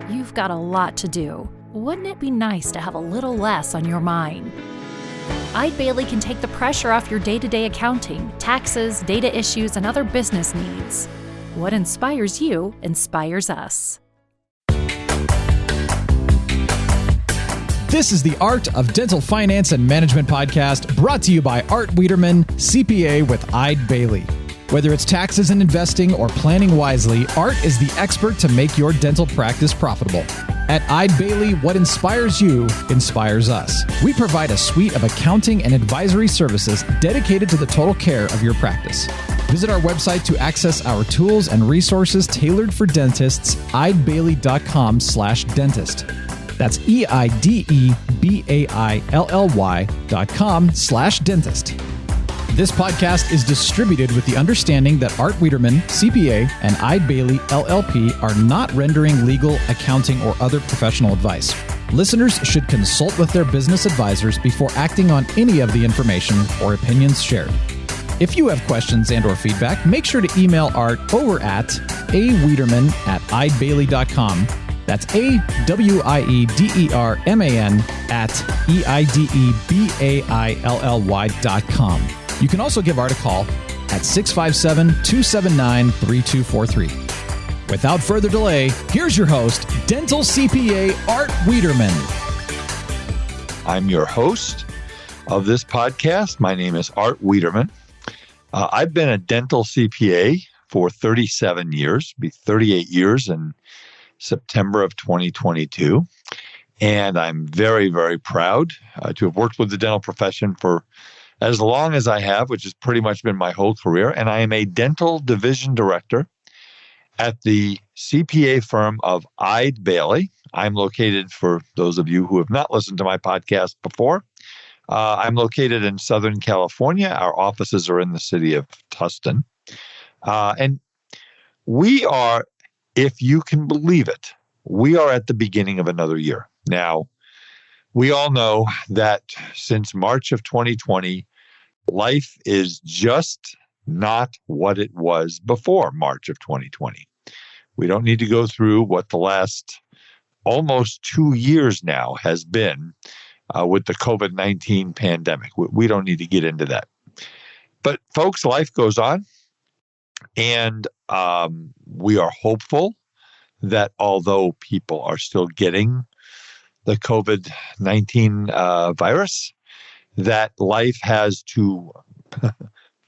You've got a lot to do. Wouldn't it be nice to have a little less on your mind? Eide Bailly can take the pressure off your day-to-day accounting, taxes, data issues, and other business needs. What inspires you inspires us. This is the Art of Dental Finance and Management podcast, brought to you by Art Wiederman, CPA with Eide Bailly. Whether it's taxes and investing or planning wisely, Art is the expert to make your dental practice profitable. At Eide Bailly, what inspires you inspires us. We provide a suite of accounting and advisory services dedicated to the total care of your practice. Visit our website to access our tools and resources tailored for dentists, eidebailly.com/dentist. That's EIDEBAILLY.com/dentist. This podcast is distributed with the understanding that Art Wiederman, CPA, and Eide Bailly, LLP are not rendering legal, accounting, or other professional advice. Listeners should consult with their business advisors before acting on any of the information or opinions shared. If you have questions and or feedback, make sure to email Art over at awiederman@eidebailly.com. That's AWIEDERMAN @EIDEBAILLY.com. You can also give Art a call at 657-279-3243. Without further delay, here's your host, Dental CPA Art Wiederman. I'm your host of this podcast. My name is Art Wiederman. I've been a dental CPA for 37 years, be 38 years in September of 2022. And I'm very, very proud to have worked with the dental profession for as long as I have, which has pretty much been my whole career. And I am a dental division director at the CPA firm of Eide Bailly. I'm located, for those of you who have not listened to my podcast before, I'm located in Southern California. Our offices are in the city of Tustin. And we are, if you can believe it, we are at the beginning of another year. Now, we all know that since March of 2020, life is just not what it was before March of 2020. We don't need to go through what the last almost 2 years now has been with the COVID-19 pandemic. We don't need to get into that. But folks, life goes on. And we are hopeful that although people are still getting the COVID-19 virus, that life has to,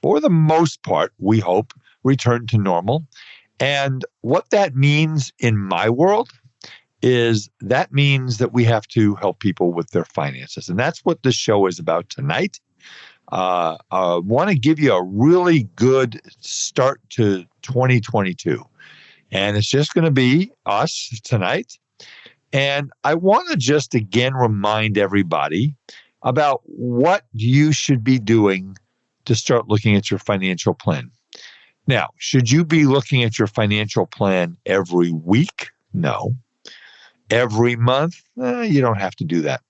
for the most part, we hope, return to normal. And what that means in my world is that means that we have to help people with their finances. And that's what this show is about tonight. I want to give you a really good start to 2022. And it's just going to be us tonight. And I want to just again remind everybody about what you should be doing to start looking at your financial plan. Now, should you be looking at your financial plan every week? No. Every month? You don't have to do that.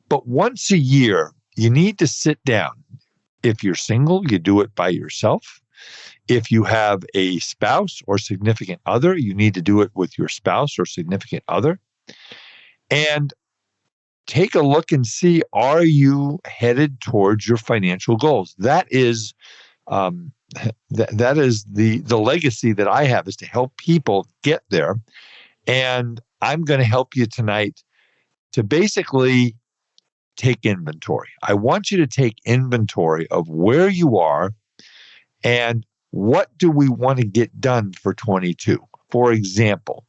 But once a year, you need to sit down. If you're single, you do it by yourself. If you have a spouse or significant other, you need to do it with your spouse or significant other. And take a look and see, are you headed towards your financial goals? That is that is the legacy that I have, is to help people get there. And I'm going to help you tonight to basically take inventory. I want you to take inventory of where you are and what do we want to get done for 22. For example,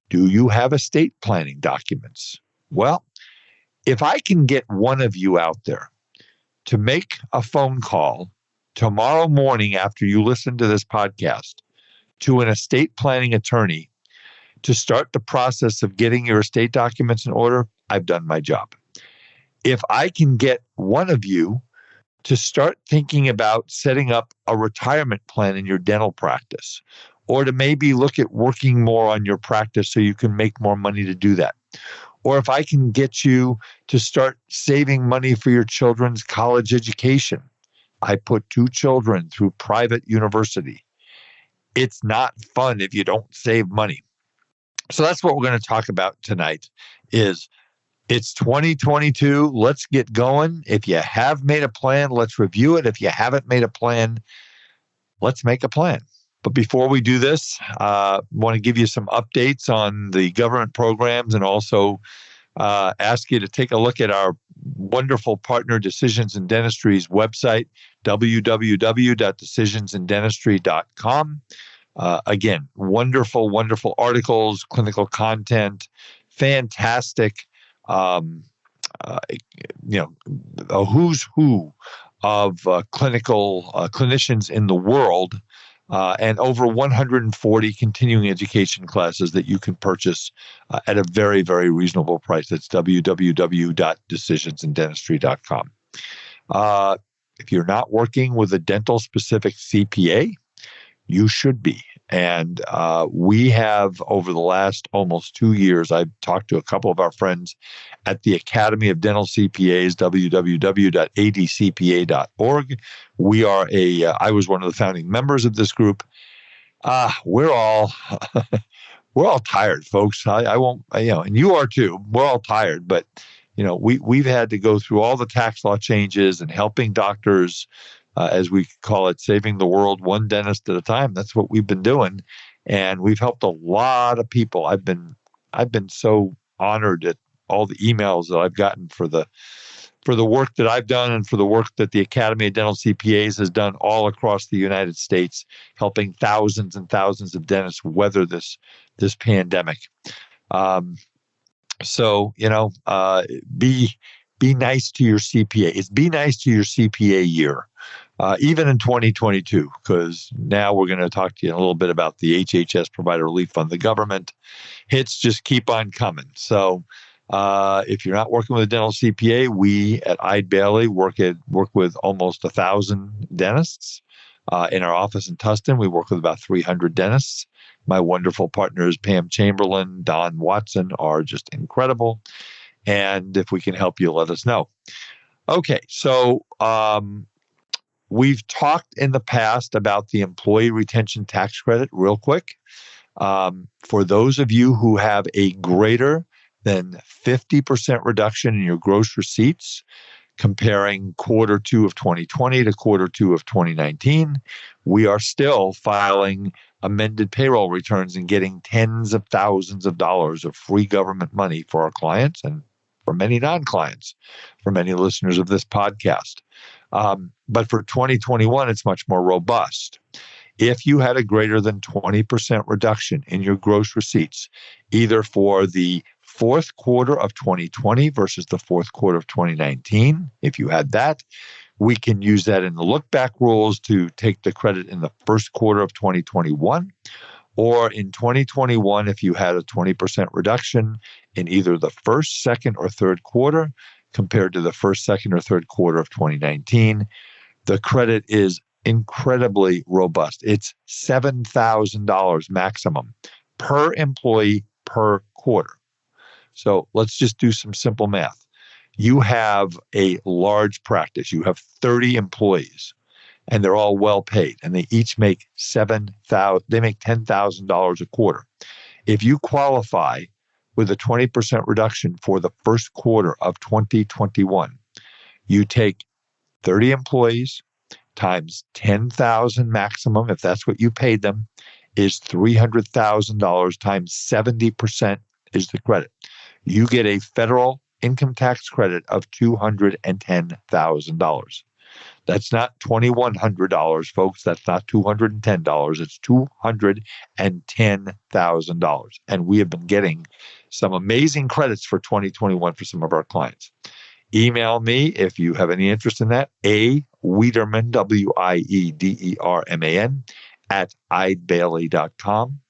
do you have estate planning documents? Well, if I can get one of you out there to make a phone call tomorrow morning after you listen to this podcast to an estate planning attorney to start the process of getting your estate documents in order, I've done my job. If I can get one of you to start thinking about setting up a retirement plan in your dental practice, or to maybe look at working more on your practice so you can make more money to do that. Or if I can get you to start saving money for your children's college education. I put 2 children through private university. It's not fun if you don't save money. So that's what we're going to talk about tonight is it's 2022. Let's get going. If you have made a plan, let's review it. If you haven't made a plan, let's make a plan. But before we do this, I want to give you some updates on the government programs and also ask you to take a look at our wonderful partner Decisions in Dentistry's website, www.decisionsinDentistry.com. Again, wonderful, wonderful articles, clinical content, fantastic, a who's who of clinicians in the world, and over 140 continuing education classes that you can purchase at a very, very reasonable price. That's www.decisionsindentistry.com. If you're not working with a dental-specific CPA, you should be. And we have, over the last almost 2 years, I've talked to a couple of our friends at the Academy of Dental CPAs, www.adcpa.org. I was one of the founding members of this group. We're all tired, folks. I won't, and you are too. We're all tired, but we've had to go through all the tax law changes and helping doctors, as we call it, saving the world one dentist at a time. That's what we've been doing, and we've helped a lot of people. I've been so honored at all the emails that I've gotten for the work that I've done and for the work that the Academy of Dental CPAs has done all across the United States, helping thousands and thousands of dentists weather this pandemic. So be nice to your CPA. It's be nice to your CPA year. Even in 2022, because now we're going to talk to you a little bit about the HHS Provider Relief Fund. The government hits just keep on coming. So if you're not working with a dental CPA, we at Eide Bailly work with almost 1,000 dentists. In our office in Tustin, we work with about 300 dentists. My wonderful partners, Pam Chamberlain, Don Watson, are just incredible. And if we can help you, let us know. Okay, so we've talked in the past about the employee retention tax credit real quick. For those of you who have a greater than 50% reduction in your gross receipts, comparing quarter two of 2020 to quarter two of 2019, we are still filing amended payroll returns and getting tens of thousands of dollars of free government money for our clients and for many non-clients, for many listeners of this podcast. But for 2021, it's much more robust. If you had a greater than 20% reduction in your gross receipts, either for the fourth quarter of 2020 versus the fourth quarter of 2019, if you had that, we can use that in the look-back rules to take the credit in the first quarter of 2021. Or in 2021, if you had a 20% reduction in either the first, second, or third quarter compared to the first, second, or third quarter of 2019, the credit is incredibly robust. It's $7,000 maximum per employee per quarter. So let's just do some simple math. You have a large practice. You have 30 employees, and they're all well paid, and they each make $10,000 a quarter. If you qualify with a 20% reduction for the first quarter of 2021, you take 30 employees times 10,000 maximum, if that's what you paid them, is $300,000 times 70% is the credit. You get a federal income tax credit of $210,000. That's not $2,100, folks. That's not $210. It's $210,000. And we have been getting some amazing credits for 2021 for some of our clients. Email me if you have any interest in that. Wiederman, Wiederman, at eidebailly.com.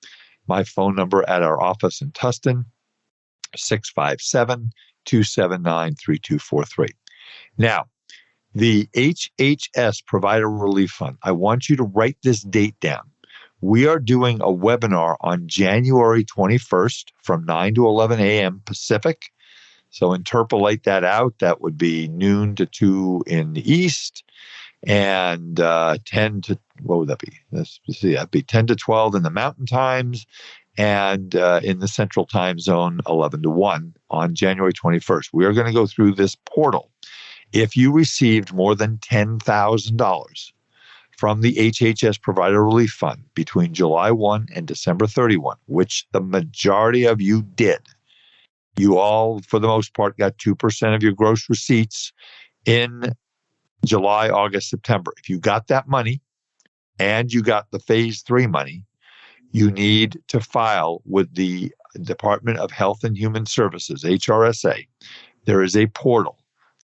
My phone number at our office in Tustin, 657-279-3243. Now, the HHS Provider Relief Fund, I want you to write this date down. We are doing a webinar on January 21st from 9 to 11 a.m. Pacific. So interpolate that out. That would be noon to 2 in the East and 10 to, what would that be? Let's see, that'd be 10 to 12 in the Mountain Times and in the Central Time Zone, 11 to 1 on January 21st. We are going to go through this portal. If you received more than $10,000 from the HHS Provider Relief Fund between July 1 and December 31, which the majority of you did, you all, for the most part, got 2% of your gross receipts in July, August, September. If you got that money and you got the phase 3 money, you need to file with the Department of Health and Human Services, HRSA. There is a portal.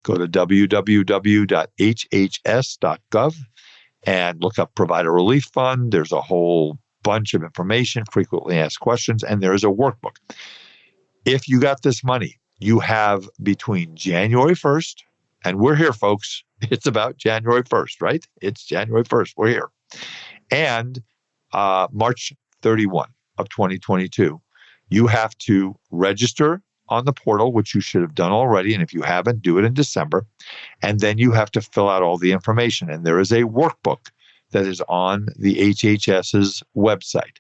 Go to www.hhs.gov and look up Provider Relief Fund. There's a whole bunch of information, frequently asked questions, and there is a workbook. If you got this money, you have between January 1st, and we're here, folks. It's about January 1st, right? It's January 1st. We're here. And March 31 of 2022, you have to register on the portal, which you should have done already. And if you haven't, do it in December. And then you have to fill out all the information. And there is a workbook that is on the HHS's website.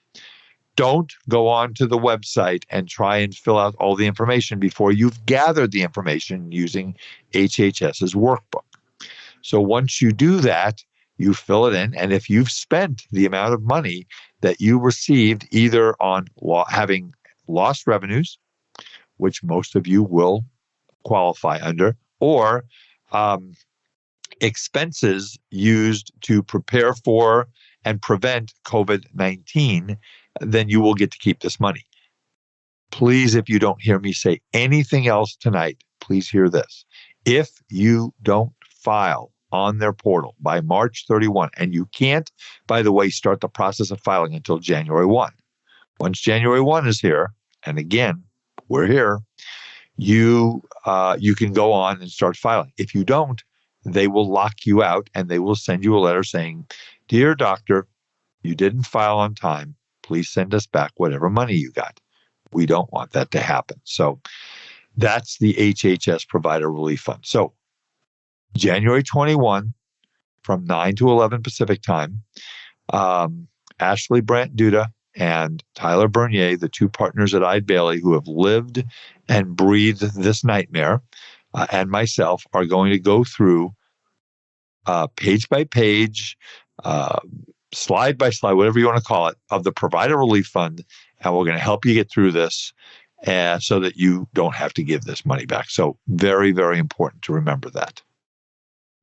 Don't go on to the website and try and fill out all the information before you've gathered the information using HHS's workbook. So once you do that, you fill it in. And if you've spent the amount of money that you received either on having lost revenues, which most of you will qualify under, or expenses used to prepare for and prevent COVID-19, then you will get to keep this money. Please, if you don't hear me say anything else tonight, please hear this. If you don't file on their portal by March 31, and you can't, by the way, start the process of filing until January 1. Once January 1 is here, and again, we're here, you can go on and start filing. If you don't, they will lock you out and they will send you a letter saying, "Dear doctor, you didn't file on time. Please send us back whatever money you got." We don't want that to happen. So that's the HHS Provider Relief Fund. So January 21 from 9 to 11 Pacific time, Ashley Brandt Duda and Tyler Bernier, the two partners at Eide Bailly who have lived and breathed this nightmare, and myself are going to go through page by page, slide by slide, whatever you want to call it, of the Provider Relief Fund, and we're going to help you get through this so that you don't have to give this money back. So very, very important to remember that.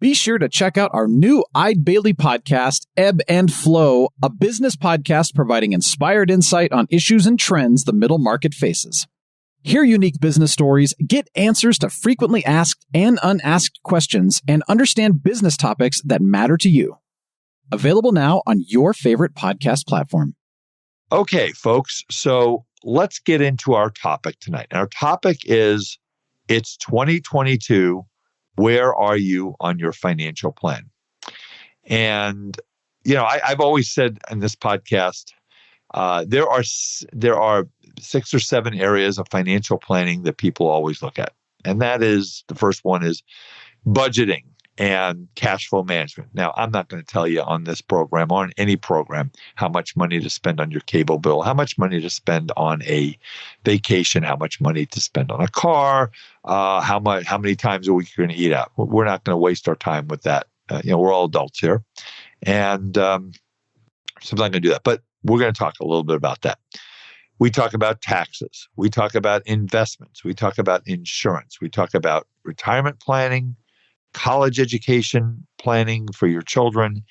Be sure to check out our new Eide Bailly podcast, Ebb and Flow, a business podcast providing inspired insight on issues and trends the middle market faces. Hear unique business stories, get answers to frequently asked and unasked questions, and understand business topics that matter to you. Available now on your favorite podcast platform. Okay, folks, so let's get into our topic tonight. Our topic is, it's 2022. Where are you on your financial plan? And, you know, I've always said in this podcast, there are 6 or 7 areas of financial planning that people always look at. And that is, the first one is budgeting and cash flow management. Now, I'm not going to tell you on this program or on any program how much money to spend on your cable bill, how much money to spend on a vacation, how much money to spend on a car, how many times a week you're going to eat out. We're not going to waste our time with that. We're all adults here, and so I'm not going to do that. But we're going to talk a little bit about that. We talk about taxes. We talk about investments. We talk about insurance. We talk about retirement planning, college education planning for your children,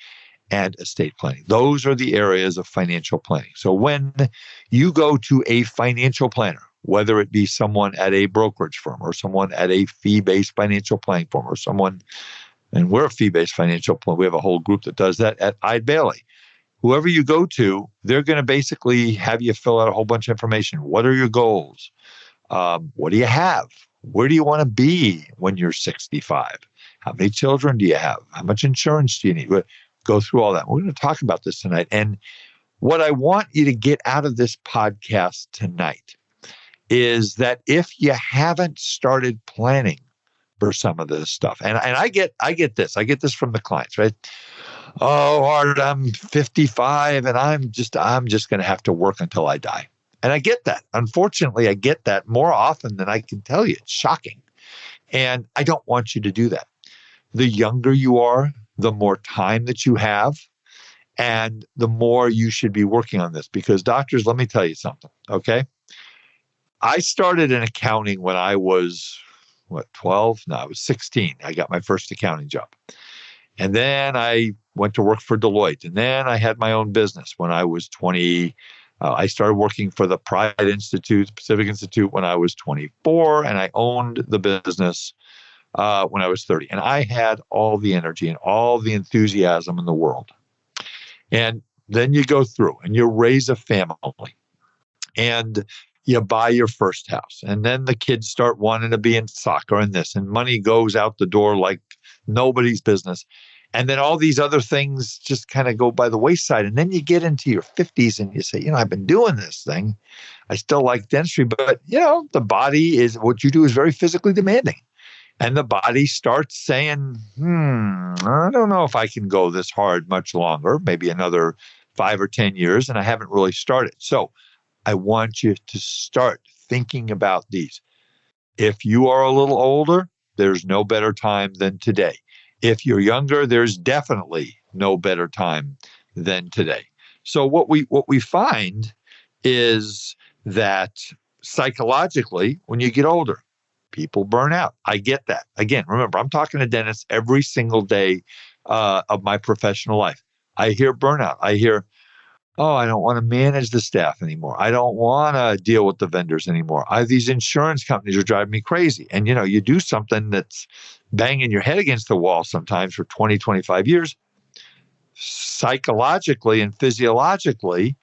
and estate planning. Those are the areas of financial planning. So when you go to a financial planner, whether it be someone at a brokerage firm or someone at a fee-based financial planning firm or someone, and we're a fee-based financial plan, we have a whole group that does that at Eide Bailly. Whoever you go to, they're going to basically have you fill out a whole bunch of information. What are your goals? What do you have? Where do you want to be when you're 65? How many children do you have? How much insurance do you need? We'll go through all that. We're going to talk about this tonight. And what I want you to get out of this podcast tonight is that if you haven't started planning for some of this stuff, and I get this from the clients, right? Oh, Art, I'm 55 and I'm just going to have to work until I die. And I get that. Unfortunately, I get that more often than I can tell you. It's shocking. And I don't want you to do that. The younger you are, the more time that you have, and the more you should be working on this. Because doctors, let me tell you something, okay? I started in accounting when I was, 12? No, I was 16. I got my first accounting job. And then I went to work for Deloitte. And then I had my own business when I was 20. I started working for the Pride Institute, Pacific Institute, when I was 24. And I owned the business when I was 30. And I had all the energy and all the enthusiasm in the world. And then you go through and you raise a family and you buy your first house. And then the kids start wanting to be in soccer and this, and money goes out the door like nobody's business. And then all these other things just kind of go by the wayside. And then you get into your 50s and you say, I've been doing this thing. I still like dentistry, but, the body is, what you do is very physically demanding. And the body starts saying, I don't know if I can go this hard much longer, maybe another 5 or 10 years, and I haven't really started. So I want you to start thinking about these. If you are a little older, there's no better time than today. If you're younger, there's definitely no better time than today. So what we find is that psychologically, when you get older, people burn out. I get that. Again, remember, I'm talking to dentists every single day of my professional life. I hear burnout. I hear, I don't want to manage the staff anymore. I don't want to deal with the vendors anymore. These insurance companies are driving me crazy. And, you do something that's banging your head against the wall sometimes for 20, 25 years. Psychologically and physiologically,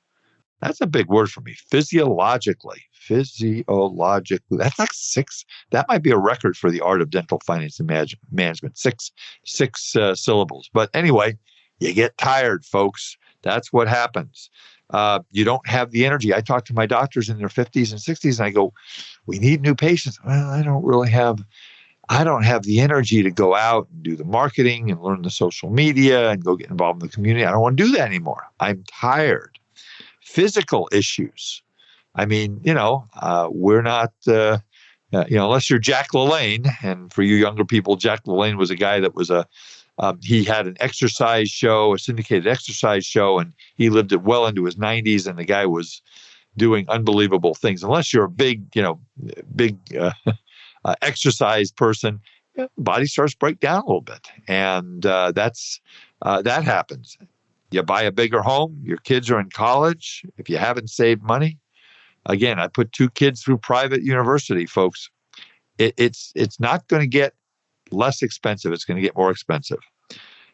that's a big word for me. Physiologically. That's like 6. That might be a record for the art of dental finance and management. Six syllables. But anyway, you get tired, folks. That's what happens. You don't have the energy. I talk to my doctors in their 50s and 60s, and I go, we need new patients. Well, I don't have the energy to go out and do the marketing and learn the social media and go get involved in the community. I don't want to do that anymore. I'm tired. Physical issues. I mean, we're not, unless you're Jack LaLanne, and for you younger people, Jack LaLanne was a guy that was he had an exercise show, a syndicated exercise show, and he lived it well into his 90s, and the guy was doing unbelievable things. Unless you're a big exercise person, the body starts to break down a little bit. And that happens. You buy a bigger home, your kids are in college. If you haven't saved money, again, I put 2 kids through private university, folks. It's not going to get less expensive. It's going to get more expensive.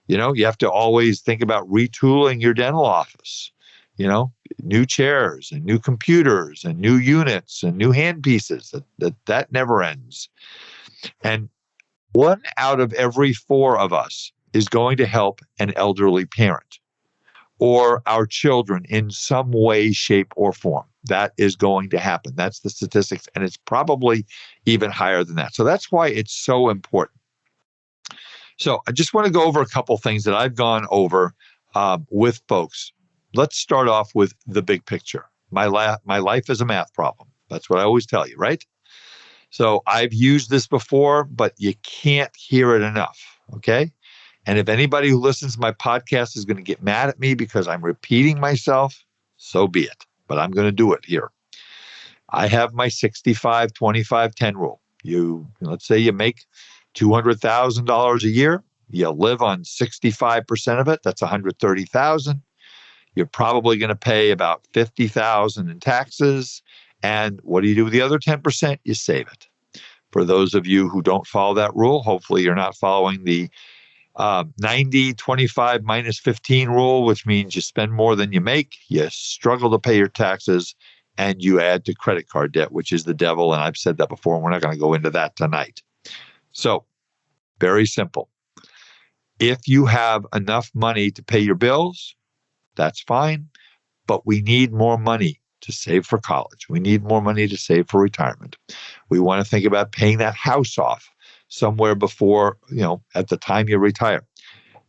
You have to always think about retooling your dental office. New chairs and new computers and new units and new handpieces. That never ends. And 1 out of every 4 of us is going to help an elderly parent or our children in some way, shape, or form. That is going to happen. That's the statistics, and it's probably even higher than that. So that's why it's so important. So I just want to go over a couple things that I've gone over with folks. Let's start off with the big picture. My life is a math problem. That's what I always tell you, right? So I've used this before, but you can't hear it enough, okay? And if anybody who listens to my podcast is going to get mad at me because I'm repeating myself, so be it. But I'm going to do it here. I have my 65, 25, 10 rule. Let's say you make $200,000 a year. You live on 65% of it. That's $130,000. You're probably going to pay about $50,000 in taxes. And what do you do with the other 10%? You save it. For those of you who don't follow that rule, hopefully you're not following the 90, 25 minus 15 rule, which means you spend more than you make, you struggle to pay your taxes, and you add to credit card debt, which is the devil. And I've said that before, and we're not going to go into that tonight. So, very simple. If you have enough money to pay your bills, that's fine, but we need more money to save for college. We need more money to save for retirement. We want to think about paying that house off somewhere before, at the time you retire.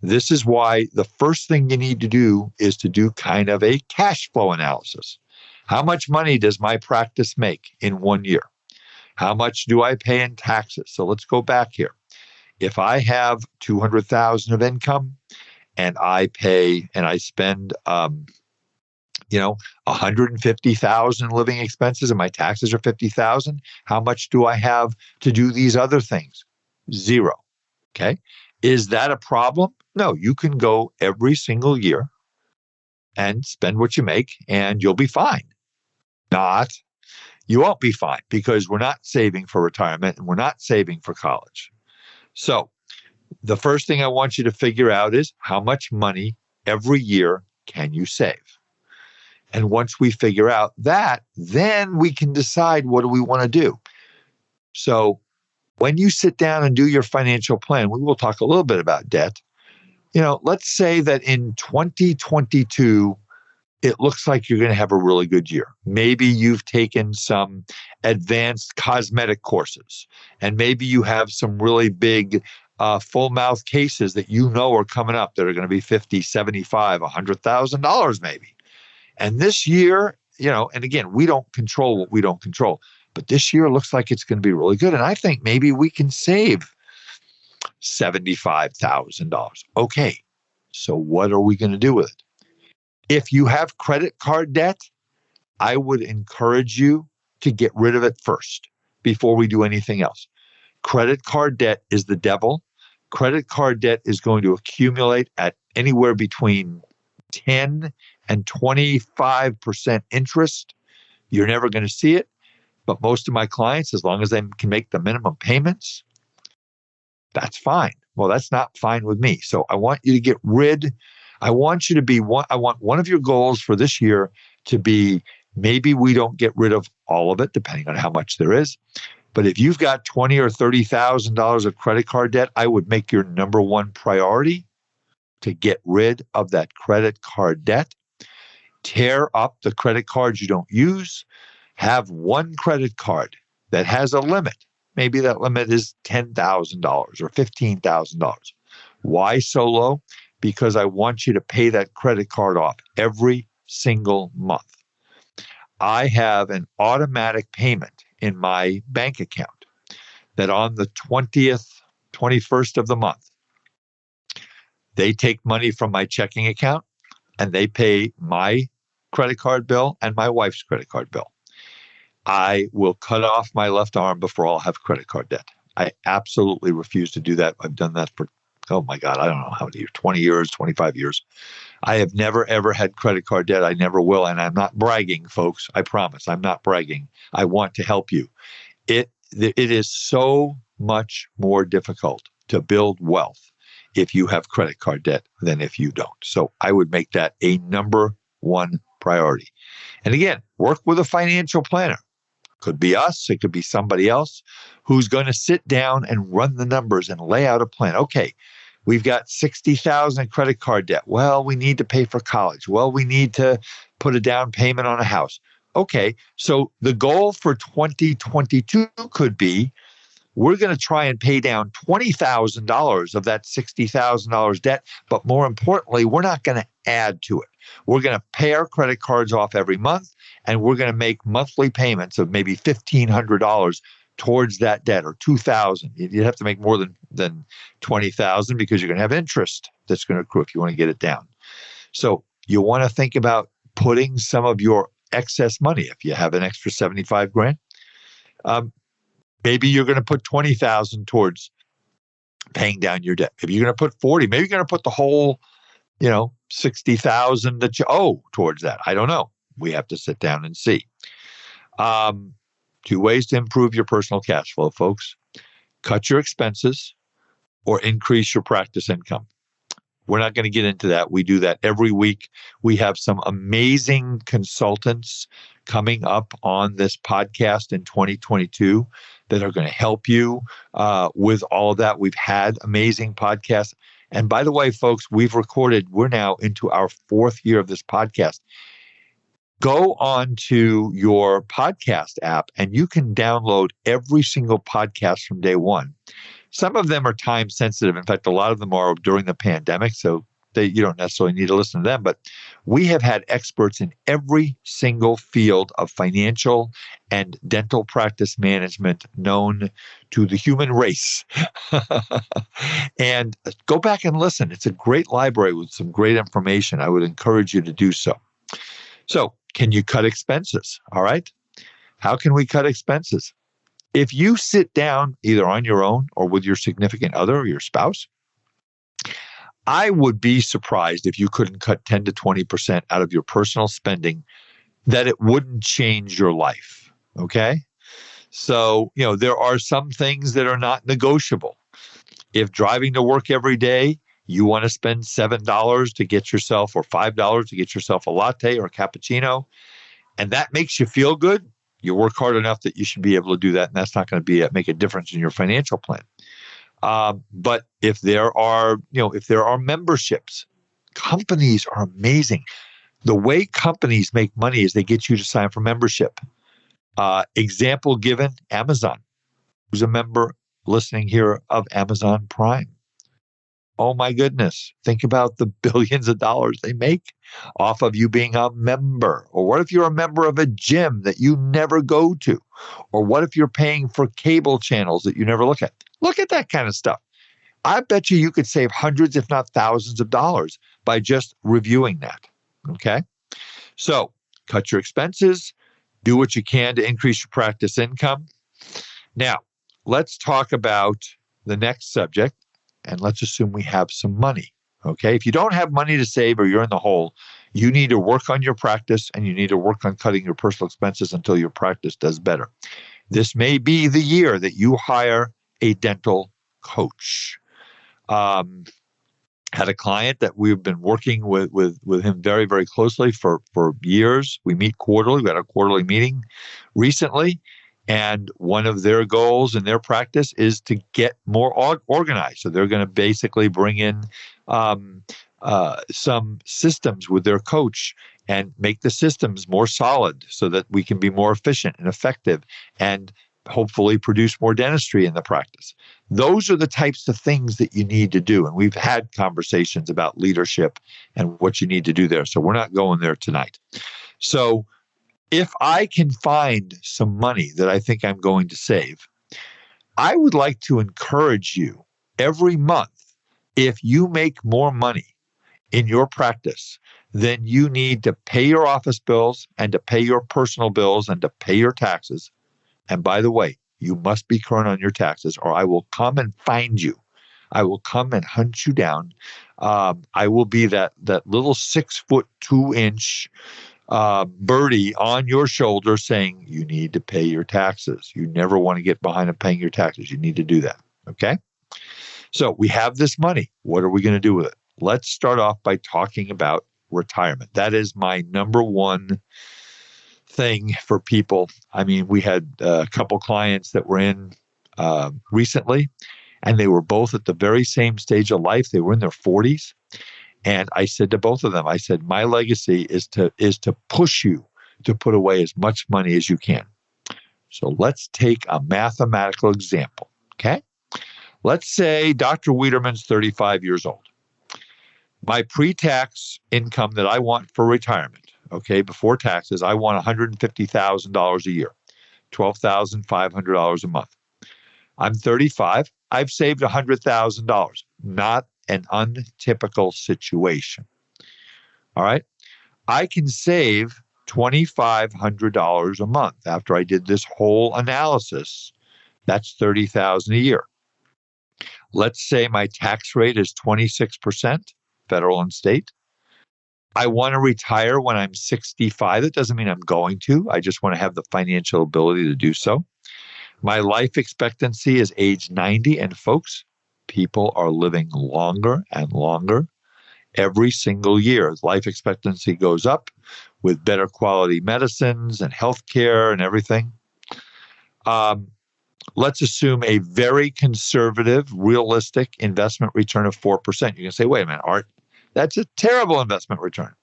This is why the first thing you need to do is to do kind of a cash flow analysis. How much money does my practice make in 1 year? How much do I pay in taxes? So let's go back here. If I have 200,000 of income and I pay and I spend 150,000 living expenses and my taxes are 50,000, how much do I have to do these other things? Zero. Okay. Is that a problem? No, you can go every single year and spend what you make and you'll be fine. You won't be fine because we're not saving for retirement and we're not saving for college. So the first thing I want you to figure out is how much money every year can you save? And once we figure out that, then we can decide what do we want to do. So when you sit down and do your financial plan, we will talk a little bit about debt. Let's say that in 2022, it looks like you're going to have a really good year. Maybe you've taken some advanced cosmetic courses, and maybe you have some really big full mouth cases that are coming up that are going to be $50, $75, $100,000 maybe. And this year, and again, we don't control what we don't control, but this year looks like it's going to be really good. And I think maybe we can save $75,000. Okay, so what are we going to do with it? If you have credit card debt, I would encourage you to get rid of it first before we do anything else. Credit card debt is the devil. Credit card debt is going to accumulate at anywhere between 10 and 25% interest. You're never going to see it. But most of my clients, as long as they can make the minimum payments, that's fine. Well, that's not fine with me. So I want you to get rid. I want one of your goals for this year to be, maybe we don't get rid of all of it, depending on how much there is. But if you've got $20,000 or $30,000 of credit card debt, I would make your number one priority to get rid of that credit card debt. Tear up the credit cards you don't use. Have one credit card that has a limit. Maybe that limit is $10,000 or $15,000. Why so low? Because I want you to pay that credit card off every single month. I have an automatic payment in my bank account that on the 21st of the month, they take money from my checking account and they pay my credit card bill and my wife's credit card bill. I will cut off my left arm before I'll have credit card debt. I absolutely refuse to do that. I've done that for, oh my God, I don't know how many years, 20 years, 25 years. I have never, ever had credit card debt. I never will. And I'm not bragging, folks. I promise. I'm not bragging. I want to help you. It is so much more difficult to build wealth if you have credit card debt than if you don't. So I would make that a number one priority. And again, work with a financial planner. Could be us. It could be somebody else who's going to sit down and run the numbers and lay out a plan. Okay, we've got $60,000 in credit card debt. Well, we need to pay for college. Well, we need to put a down payment on a house. Okay, so the goal for 2022 could be, we're going to try and pay down $20,000 of that $60,000 debt. But more importantly, we're not going to add to it. We're going to pay our credit cards off every month, and we're going to make monthly payments of maybe $1,500 towards that debt, or $2,000. You'd have to make more than $20,000 because you're going to have interest that's going to accrue if you want to get it down. So you want to think about putting some of your excess money. If you have an extra 75 grand, maybe you're going to put 20,000 towards paying down your debt. Maybe you're going to put 40. Maybe you're going to put the whole, 60,000 that you owe towards that. I don't know. We have to sit down and see. 2 ways to improve your personal cash flow, folks. Cut your expenses or increase your practice income. We're not going to get into that. We do that every week. We have some amazing consultants coming up on this podcast in 2022 that are going to help you with all of that. We've had amazing podcasts. And by the way, folks, we're now into our 4th year of this podcast. Go on to your podcast app and you can download every single podcast from day one. Some of them are time sensitive. In fact, a lot of them are during the pandemic, so you don't necessarily need to listen to them, but we have had experts in every single field of financial and dental practice management known to the human race. And go back and listen. It's a great library with some great information. I would encourage you to do so. So, can you cut expenses? All right. How can we cut expenses? If you sit down either on your own or with your significant other or your spouse, I would be surprised if you couldn't cut 10 to 20% out of your personal spending, that it wouldn't change your life. Okay. So, there are some things that are not negotiable. If driving to work every day, you want to spend $7 to get yourself, or $5 to get yourself a latte or a cappuccino, and that makes you feel good, you work hard enough that you should be able to do that, and that's not going to make a difference in your financial plan. But if there are memberships, companies are amazing. The way companies make money is they get you to sign for membership. Example given, Amazon. Who's a member listening here of Amazon Prime? Oh my goodness. Think about the billions of dollars they make off of you being a member. Or what if you're a member of a gym that you never go to? Or what if you're paying for cable channels that you never look at? Look at that kind of stuff. I bet you could save hundreds, if not thousands of dollars by just reviewing that. Okay? So cut your expenses, do what you can to increase your practice income. Now, let's talk about the next subject. And let's assume we have some money, okay? If you don't have money to save or you're in the hole, you need to work on your practice and you need to work on cutting your personal expenses until your practice does better. This may be the year that you hire a dental coach. Had a client that we've been working with him very, very closely for years. We meet quarterly. We had a quarterly meeting recently. And one of their goals in their practice is to get more organized. So they're going to basically bring in some systems with their coach and make the systems more solid so that we can be more efficient and effective and hopefully produce more dentistry in the practice. Those are the types of things that you need to do. And we've had conversations about leadership and what you need to do there. So we're not going there tonight. So if I can find some money that I think I'm going to save, I would like to encourage you every month, if you make more money in your practice, then you need to pay your office bills and to pay your personal bills and to pay your taxes. And by the way, you must be current on your taxes or I will come and find you. I will come and hunt you down. I will be that little 6'2" birdie on your shoulder saying, you need to pay your taxes. You never want to get behind on paying your taxes. You need to do that. Okay? So we have this money. What are we going to do with it? Let's start off by talking about retirement. That is my number one thing for people. I mean, we had a couple clients that were in recently, and they were both at the very same stage of life. They were in their 40s. And I said to both of them, I said, my legacy is to push you to put away as much money as you can. So let's take a mathematical example, okay? Let's say Dr. Wiederman's 35 years old. My pre-tax income that I want for retirement, okay, before taxes, I want $150,000 a year, $12,500 a month. I'm 35. I've saved $100,000. Not an untypical situation. All right. I can save $2,500 a month after I did this whole analysis. That's $30,000 a year. Let's say my tax rate is 26%, federal and state. I want to retire when I'm 65. That doesn't mean I'm going to. I just want to have the financial ability to do so. My life expectancy is age 90. And folks, people are living longer and longer every single year. Life expectancy goes up with better quality medicines and healthcare and everything. Let's assume a very conservative, realistic investment return of 4%. You can say, wait a minute, Art, that's a terrible investment return.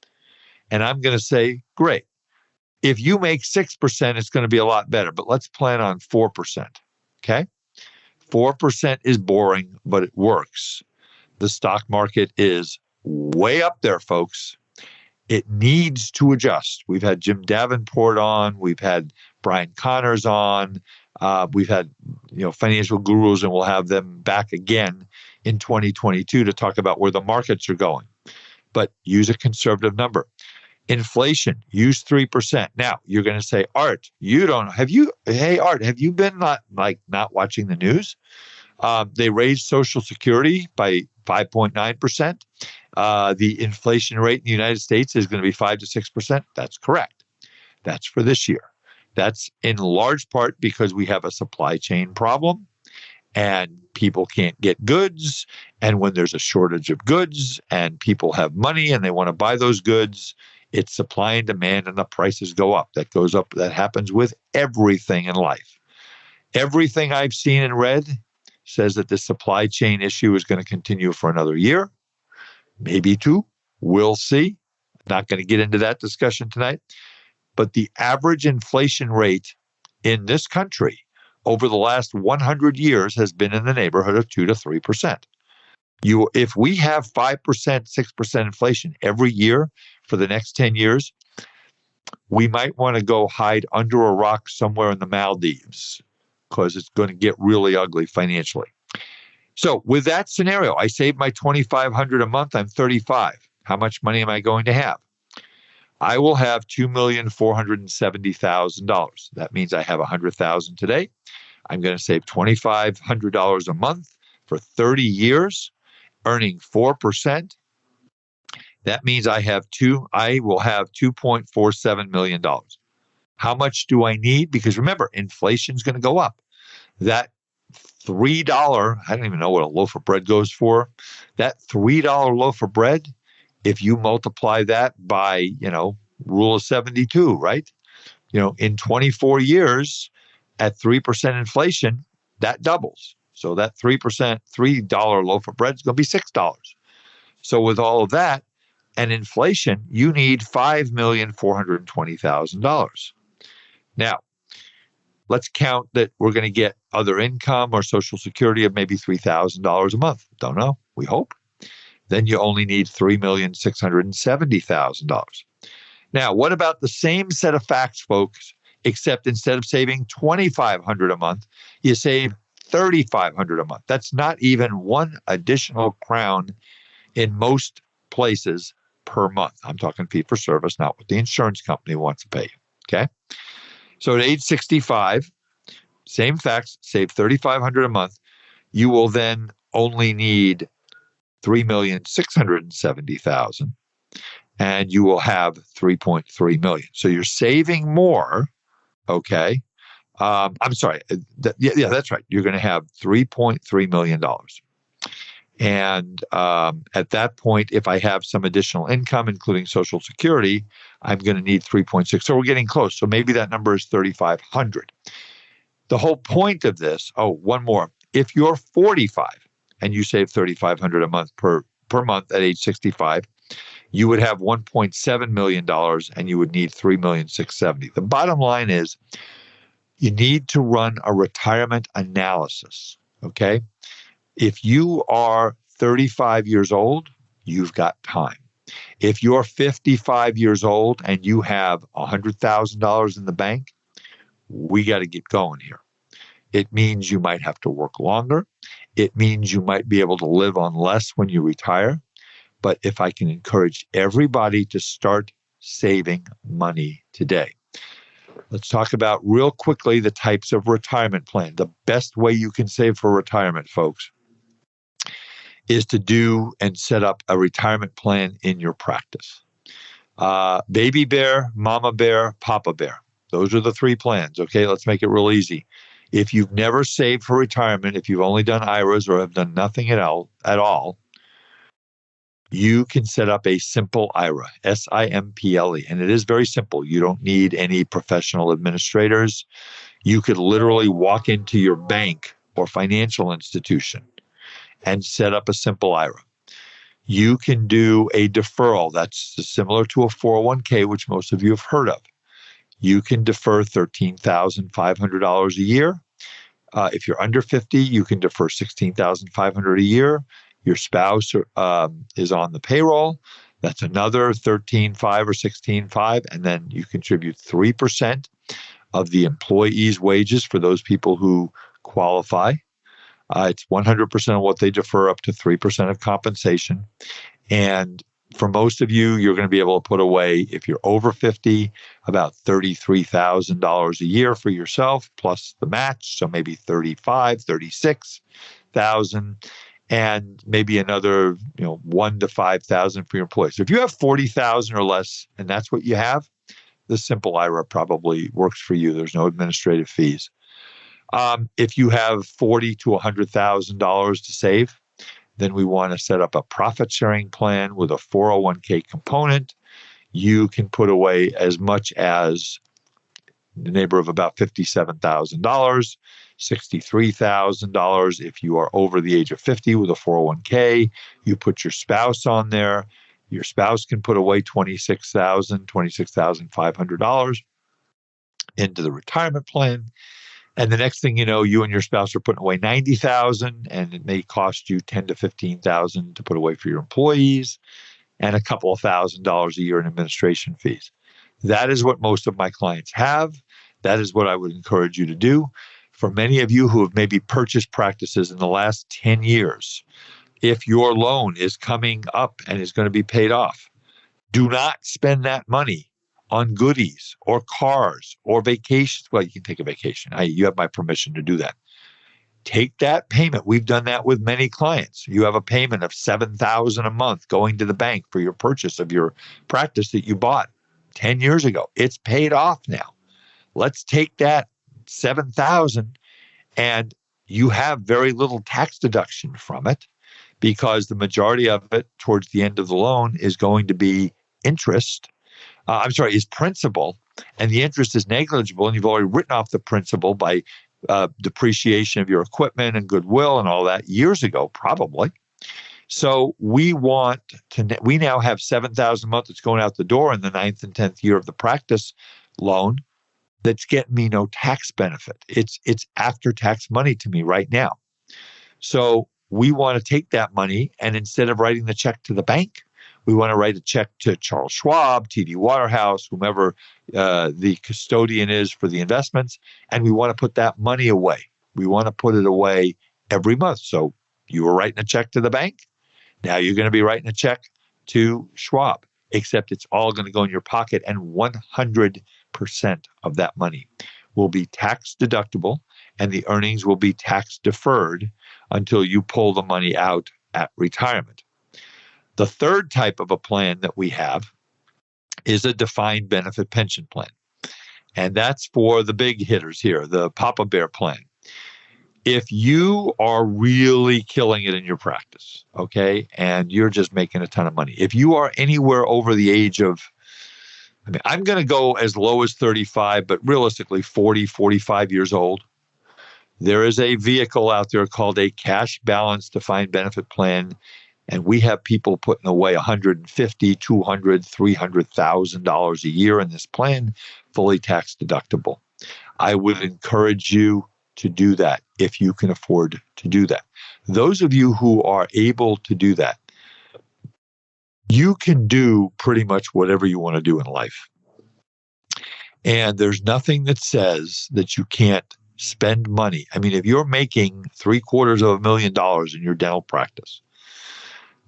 And I'm going to say, great. If you make 6%, it's going to be a lot better, but let's plan on 4%. Okay? 4% is boring, but it works. The stock market is way up there, folks. It needs to adjust. We've had Jim Davenport on. We've had Brian Connors on. We've had financial gurus, and we'll have them back again in 2022 to talk about where the markets are going. But use a conservative number. Inflation, use 3%. Now, you're going to say, Art, Art, have you been not watching the news? They raised Social Security by 5.9%. The inflation rate in the United States is going to be 5 to 6%. That's correct. That's for this year. That's in large part because we have a supply chain problem and people can't get goods. And when there's a shortage of goods and people have money and they want to buy those goods, it's supply and demand and the prices go up. That goes up. That happens with everything in life. Everything I've seen and read says that the supply chain issue is going to continue for another year, maybe two. We'll see. Not going to get into that discussion tonight. But the average inflation rate in this country over the last 100 years has been in the neighborhood of 2 to 3%. If we have 5%, 6% inflation every year for the next 10 years, we might want to go hide under a rock somewhere in the Maldives because it's going to get really ugly financially. So with that scenario, I save my $2,500 a month. I'm 35. How much money am I going to have? I will have $2,470,000. That means I have $100,000 today. I'm going to save $2,500 a month for 30 years, earning 4%. That means I will have $2.47 million. How much do I need? Because remember, inflation is going to go up. That $3, I don't even know what a loaf of bread goes for. That $3 loaf of bread, if you multiply that by, rule of 72, right? In 24 years at 3% inflation, that doubles. So that 3%, $3 loaf of bread is going to be $6. So with all of that and inflation, you need $5,420,000. Now, let's count that we're going to get other income or Social Security of maybe $3,000 a month. Don't know. We hope. Then you only need $3,670,000. Now, what about the same set of facts, folks, except instead of saving $2,500 a month, you save $3,500 a month. That's not even one additional crown in most places per month. I'm talking fee for service, not what the insurance company wants to pay you. Okay? So at age 65, same facts, save $3,500 a month. You will then only need $3,670,000, and you will have $3.3 million. So you're saving more. Okay. I'm sorry. Yeah, that's right. You're going to have $3.3 million. And at that point, if I have some additional income, including Social Security, I'm going to need 3.6. So we're getting close. So maybe that number is 3,500. The whole point of this, one more. If you're 45 and you save 3,500 a month per month at age 65, you would have $1.7 million and you would need $3,670,000. The bottom line is you need to run a retirement analysis. Okay. If you are 35 years old, you've got time. If you're 55 years old and you have $100,000 in the bank, we got to get going here. It means you might have to work longer. It means you might be able to live on less when you retire. But if I can encourage everybody to start saving money today. Let's talk about real quickly the types of retirement plan. The best way you can save for retirement, folks, is to do and set up a retirement plan in your practice. Baby bear, mama bear, papa bear. Those are the three plans. Okay, let's make it real easy. If you've never saved for retirement, if you've only done IRAs or have done nothing at all, you can set up a simple IRA, SIMPLE, and it is very simple. You don't need any professional administrators. You could literally walk into your bank or financial institution and set up a simple IRA. You can do a deferral. That's similar to a 401k, which most of you have heard of. You can defer $13,500 a year. If you're under 50, you can defer $16,500 a year. Your spouse is on the payroll. That's another 13.5 or 16.5. And then you contribute 3% of the employee's wages for those people who qualify. It's 100% of what they defer, up to 3% of compensation. And for most of you, you're going to be able to put away, if you're over 50, about $33,000 a year for yourself, plus the match. So maybe 35, 36,000, and maybe another, 1 to 5,000 for your employees. So if you have 40,000 or less, and that's what you have, the simple IRA probably works for you. There's no administrative fees. If you have $40,000 to $100,000 to save, then we want to set up a profit sharing plan with a 401k component. You can put away as much as the neighbor of about $57,000, $63,000 if you are over the age of 50 with a 401k. You put your spouse on there. Your spouse can put away $26,000, $26,500 into the retirement plan. And the next thing you know, you and your spouse are putting away $90,000, and it may cost you $10,000 to $15,000 to put away for your employees, and a couple of $1,000s a year in administration fees. That is what most of my clients have. That is what I would encourage you to do. For many of you who have maybe purchased practices in the last 10 years, if your loan is coming up and is going to be paid off, do not spend that money on goodies or cars or vacations. Well, you can take a vacation. You have my permission to do that. Take that payment. We've done that with many clients. You have a payment of $7,000 a month going to the bank for your purchase of your practice that you bought 10 years ago. It's paid off now. Let's take that $7,000, and you have very little tax deduction from it, because the majority of it towards the end of the loan is going to be interest. Is principal, and the interest is negligible, and you've already written off the principal by depreciation of your equipment and goodwill and all that years ago, probably. So we now have $7,000 a month that's going out the door in the 9th and 10th year of the practice loan that's getting me no tax benefit. It's after-tax money to me right now. So we want to take that money, and instead of writing the check to the bank, we want to write a check to Charles Schwab, TD Waterhouse, whomever the custodian is for the investments, and we want to put that money away. We want to put it away every month. So you were writing a check to the bank. Now you're going to be writing a check to Schwab, except it's all going to go in your pocket, and 100% of that money will be tax deductible, and the earnings will be tax deferred until you pull the money out at retirement. The third type of a plan that we have is a defined benefit pension plan. And that's for the big hitters here, the Papa Bear plan. If you are really killing it in your practice, okay, and you're just making a ton of money, if you are anywhere over the age of, I'm going to go as low as 35, but realistically 40, 45 years old, there is a vehicle out there called a cash balance defined benefit plan. And we have people putting away $150,000, $200,000, $300,000 a year in this plan, fully tax deductible. I would encourage you to do that if you can afford to do that. Those of you who are able to do that, you can do pretty much whatever you want to do in life. And there's nothing that says that you can't spend money. If you're making $750,000 in your dental practice,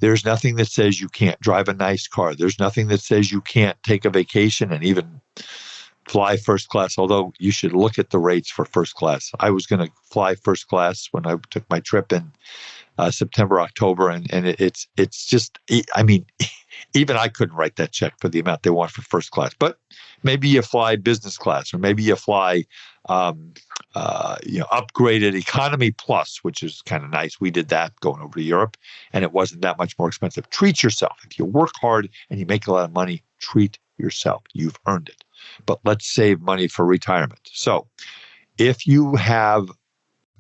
there's nothing that says you can't drive a nice car. There's nothing that says you can't take a vacation and even fly first class, although you should look at the rates for first class. I was going to fly first class when I took my trip in September, October, and it's just, even I couldn't write that check for the amount they want for first class. But maybe you fly business class, or maybe you fly upgraded economy plus, which is kind of nice. We did that going over to Europe, and it wasn't that much more expensive. Treat yourself. If you work hard and you make a lot of money, treat yourself. You've earned it. But let's save money for retirement. So if you have,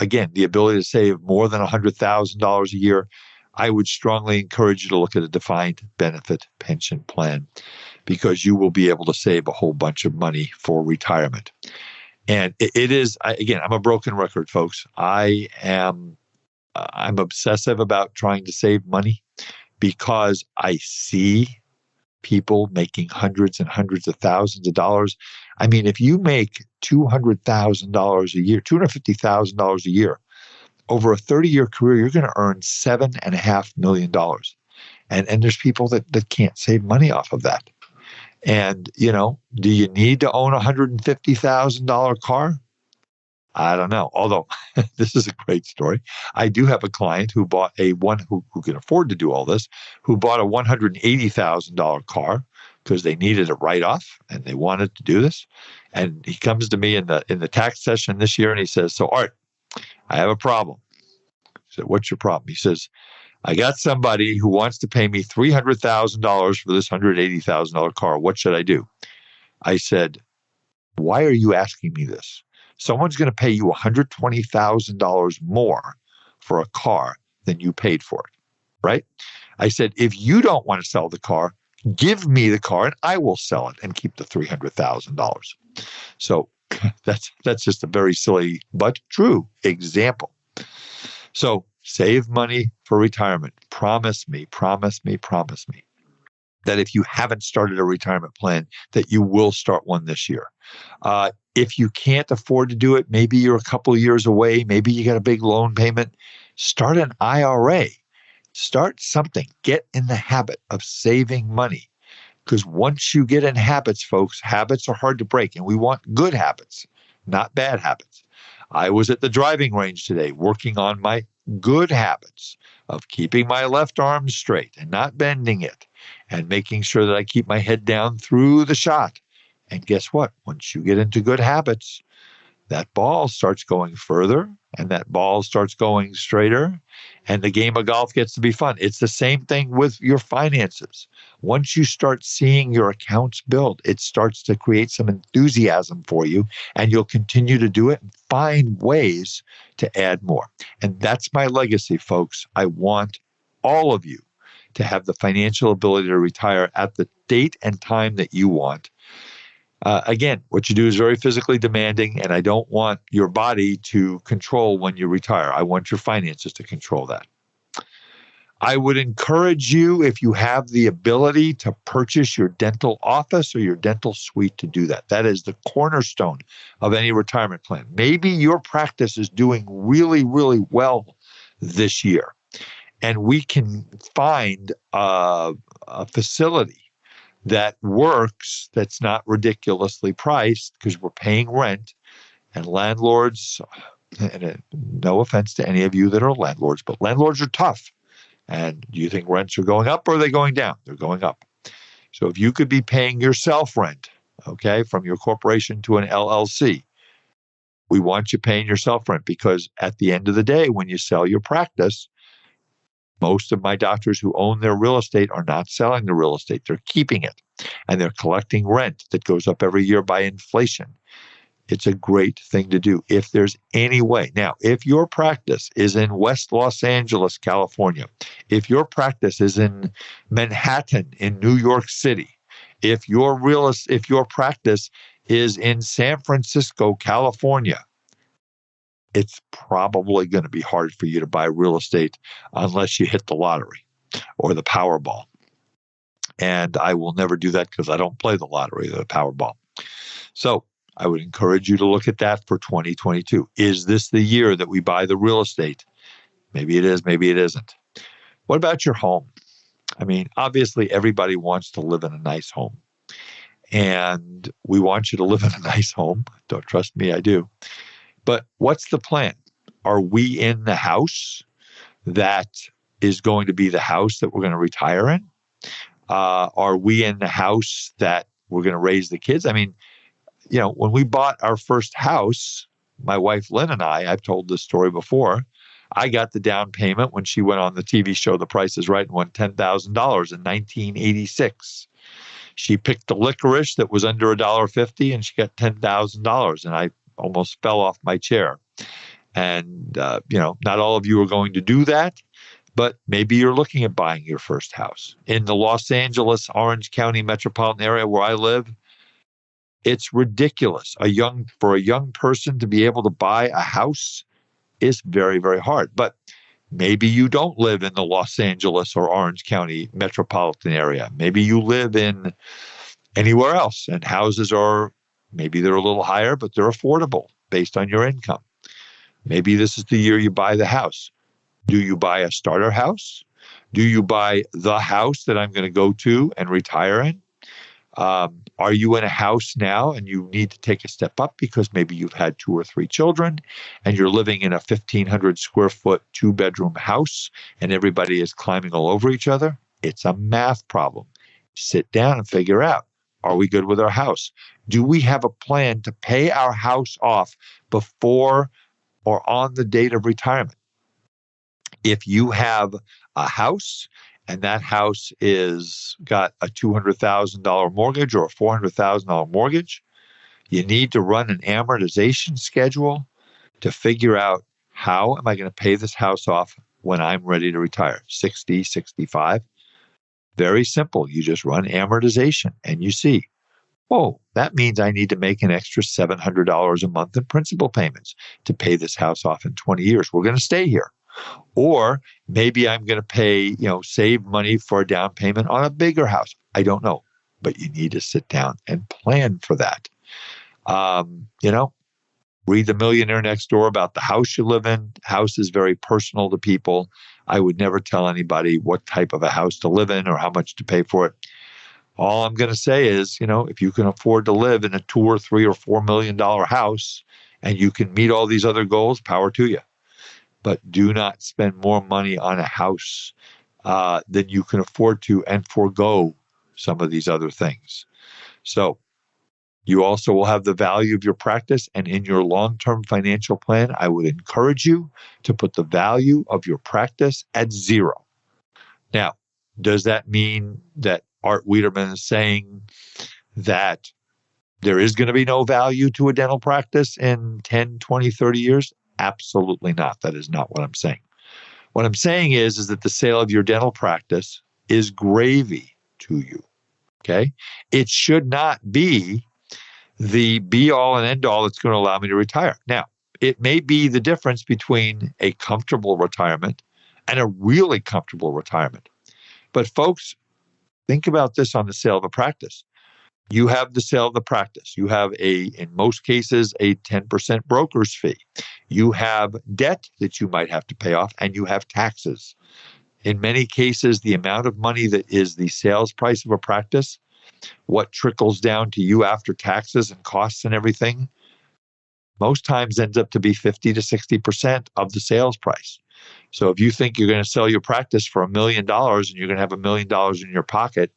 again, the ability to save more than $100,000 a year, I would strongly encourage you to look at a defined benefit pension plan, because you will be able to save a whole bunch of money for retirement. And it is, again, I'm a broken record, folks. I am I'm obsessive about trying to save money because I see people making hundreds and hundreds of thousands of dollars. I mean, if you make $200,000 a year, $250,000 a year, over a 30-year career, you're going to earn $7.5 million. And there's people that can't save money off of that. And, do you need to own a $150,000 car? I don't know. Although this is a great story. I do have a client who bought who can afford to do all this, who bought a $180,000 car because they needed a write-off and they wanted to do this. And he comes to me in the tax session this year and he says, "So Art, I have a problem." I said, "What's your problem?" He says, "I got somebody who wants to pay me $300,000 for this $180,000 car. What should I do?" I said, "Why are you asking me this? Someone's going to pay you $120,000 more for a car than you paid for it, right?" I said, "If you don't want to sell the car, give me the car and I will sell it and keep the $300,000. So that's just a very silly but true example. So save money for retirement. Promise me that if you haven't started a retirement plan, that you will start one this year. If you can't afford to do it, maybe you're a couple of years away, maybe you got a big loan payment, start an IRA. Start something. Get in the habit of saving money. Because once you get in habits, folks, habits are hard to break. And we want good habits, not bad habits. I was at the driving range today working on my good habits of keeping my left arm straight and not bending it and making sure that I keep my head down through the shot. And guess what? Once you get into good habits, that ball starts going further and that ball starts going straighter and the game of golf gets to be fun. It's the same thing with your finances. Once you start seeing your accounts build, it starts to create some enthusiasm for you and you'll continue to do it and find ways to add more. And that's my legacy, folks. I want all of you to have the financial ability to retire at the date and time that you want. Again, what you do is very physically demanding, and I don't want your body to control when you retire. I want your finances to control that. I would encourage you, if you have the ability, to purchase your dental office or your dental suite to do that. That is the cornerstone of any retirement plan. Maybe your practice is doing really, really well this year, and we can find a facility that works, that's not ridiculously priced because we're paying rent, and landlords, and no offense to any of you that are landlords, but landlords are tough. And do you think rents are going up or are they going down? They're going up. So if you could be paying yourself rent, okay, from your corporation to an LLC, we want you paying yourself rent because at the end of the day, when you sell your practice, most of my doctors who own their real estate are not selling the real estate. They're keeping it. And they're collecting rent that goes up every year by inflation. It's a great thing to do if there's any way. Now, if your practice is in West Los Angeles, California, if your practice is in Manhattan, in New York City, if your practice is in San Francisco, California, it's probably going to be hard for you to buy real estate unless you hit the lottery or the Powerball. And I will never do that because I don't play the lottery or the Powerball. So I would encourage you to look at that for 2022. Is this the year that we buy the real estate? Maybe it is, maybe it isn't. What about your home? I mean, obviously everybody wants to live in a nice home. And we want you to live in a nice home. Don't trust me, I do. But what's the plan? Are we in the house that is going to be the house that we're going to retire in? Are we in the house that we're going to raise the kids? I mean, when we bought our first house, my wife Lynn and I've told this story before, I got the down payment when she went on the TV show The Price is Right and won $10,000 in 1986. She picked the licorice that was under $1.50 and she got $10,000, and I almost fell off my chair. And, not all of you are going to do that, but maybe you're looking at buying your first house. In the Los Angeles, Orange County metropolitan area where I live, it's ridiculous. For a young person to be able to buy a house is very, very hard. But Maybe you don't live in the Los Angeles or Orange County metropolitan area. Maybe you live in anywhere else, and houses are, maybe they're a little higher, but they're affordable based on your income. Maybe this is the year you buy the house. Do you buy a starter house? Do you buy the house that I'm going to go to and retire in? Are you in a house now and you need to take a step up because maybe you've had 2 or 3 children and you're living in a 1,500 square foot 2-bedroom house and everybody is climbing all over each other? It's a math problem. Sit down and figure out, are we good with our house? Do we have a plan to pay our house off before or on the date of retirement? If you have a house and that house is got a $200,000 mortgage or a $400,000 mortgage, you need to run an amortization schedule to figure out, how am I going to pay this house off when I'm ready to retire? 60, 65? Very simple. You just run amortization and you see, oh, that means I need to make an extra $700 a month in principal payments to pay this house off in 20 years. We're going to stay here. Or maybe I'm going to pay, save money for a down payment on a bigger house. I don't know, but you need to sit down and plan for that. Read The Millionaire Next Door about the house you live in. House is very personal to people. I would never tell anybody what type of a house to live in or how much to pay for it. All I'm going to say is, if you can afford to live in a $2 or $3 or $4 million house and you can meet all these other goals, power to you. But do not spend more money on a house than you can afford to and forego some of these other things. So you also will have the value of your practice. And in your long-term financial plan, I would encourage you to put the value of your practice at 0. Now, does that mean that Art Wiederman is saying that there is going to be no value to a dental practice in 10, 20, 30 years? Absolutely not. That is not what I'm saying. What I'm saying is that the sale of your dental practice is gravy to you. Okay? It should not be the be all and end all that's going to allow me to retire. Now, it may be the difference between a comfortable retirement and a really comfortable retirement. But folks, think about this on the sale of a practice. You have the sale of the practice. You have in most cases, a 10% broker's fee. You have debt that you might have to pay off, and you have taxes. In many cases, the amount of money that is the sales price of a practice, what trickles down to you after taxes and costs and everything, most times ends up to be 50 to 60% of the sales price. So if you think you're going to sell your practice for $1 million and you're going to have $1 million in your pocket,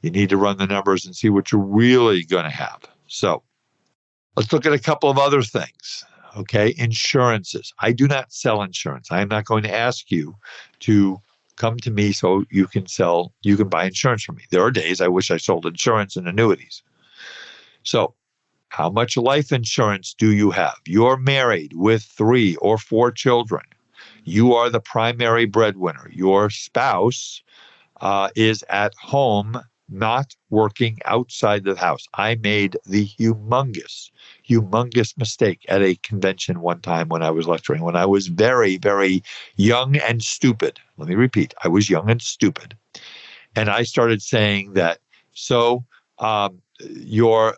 you need to run the numbers and see what you're really going to have. So let's look at a couple of other things. Okay, insurances. I do not sell insurance. I am not going to ask you to come to me so you can buy insurance from me. There are days I wish I sold insurance and annuities. So how much life insurance do you have? You're married with 3 or 4 children. You are the primary breadwinner. Your spouse is at home, not working outside the house. I made the humongous mistake at a convention one time when I was lecturing, when I was very, very young and stupid. Let me repeat, I was young and stupid. And I started saying that, so you're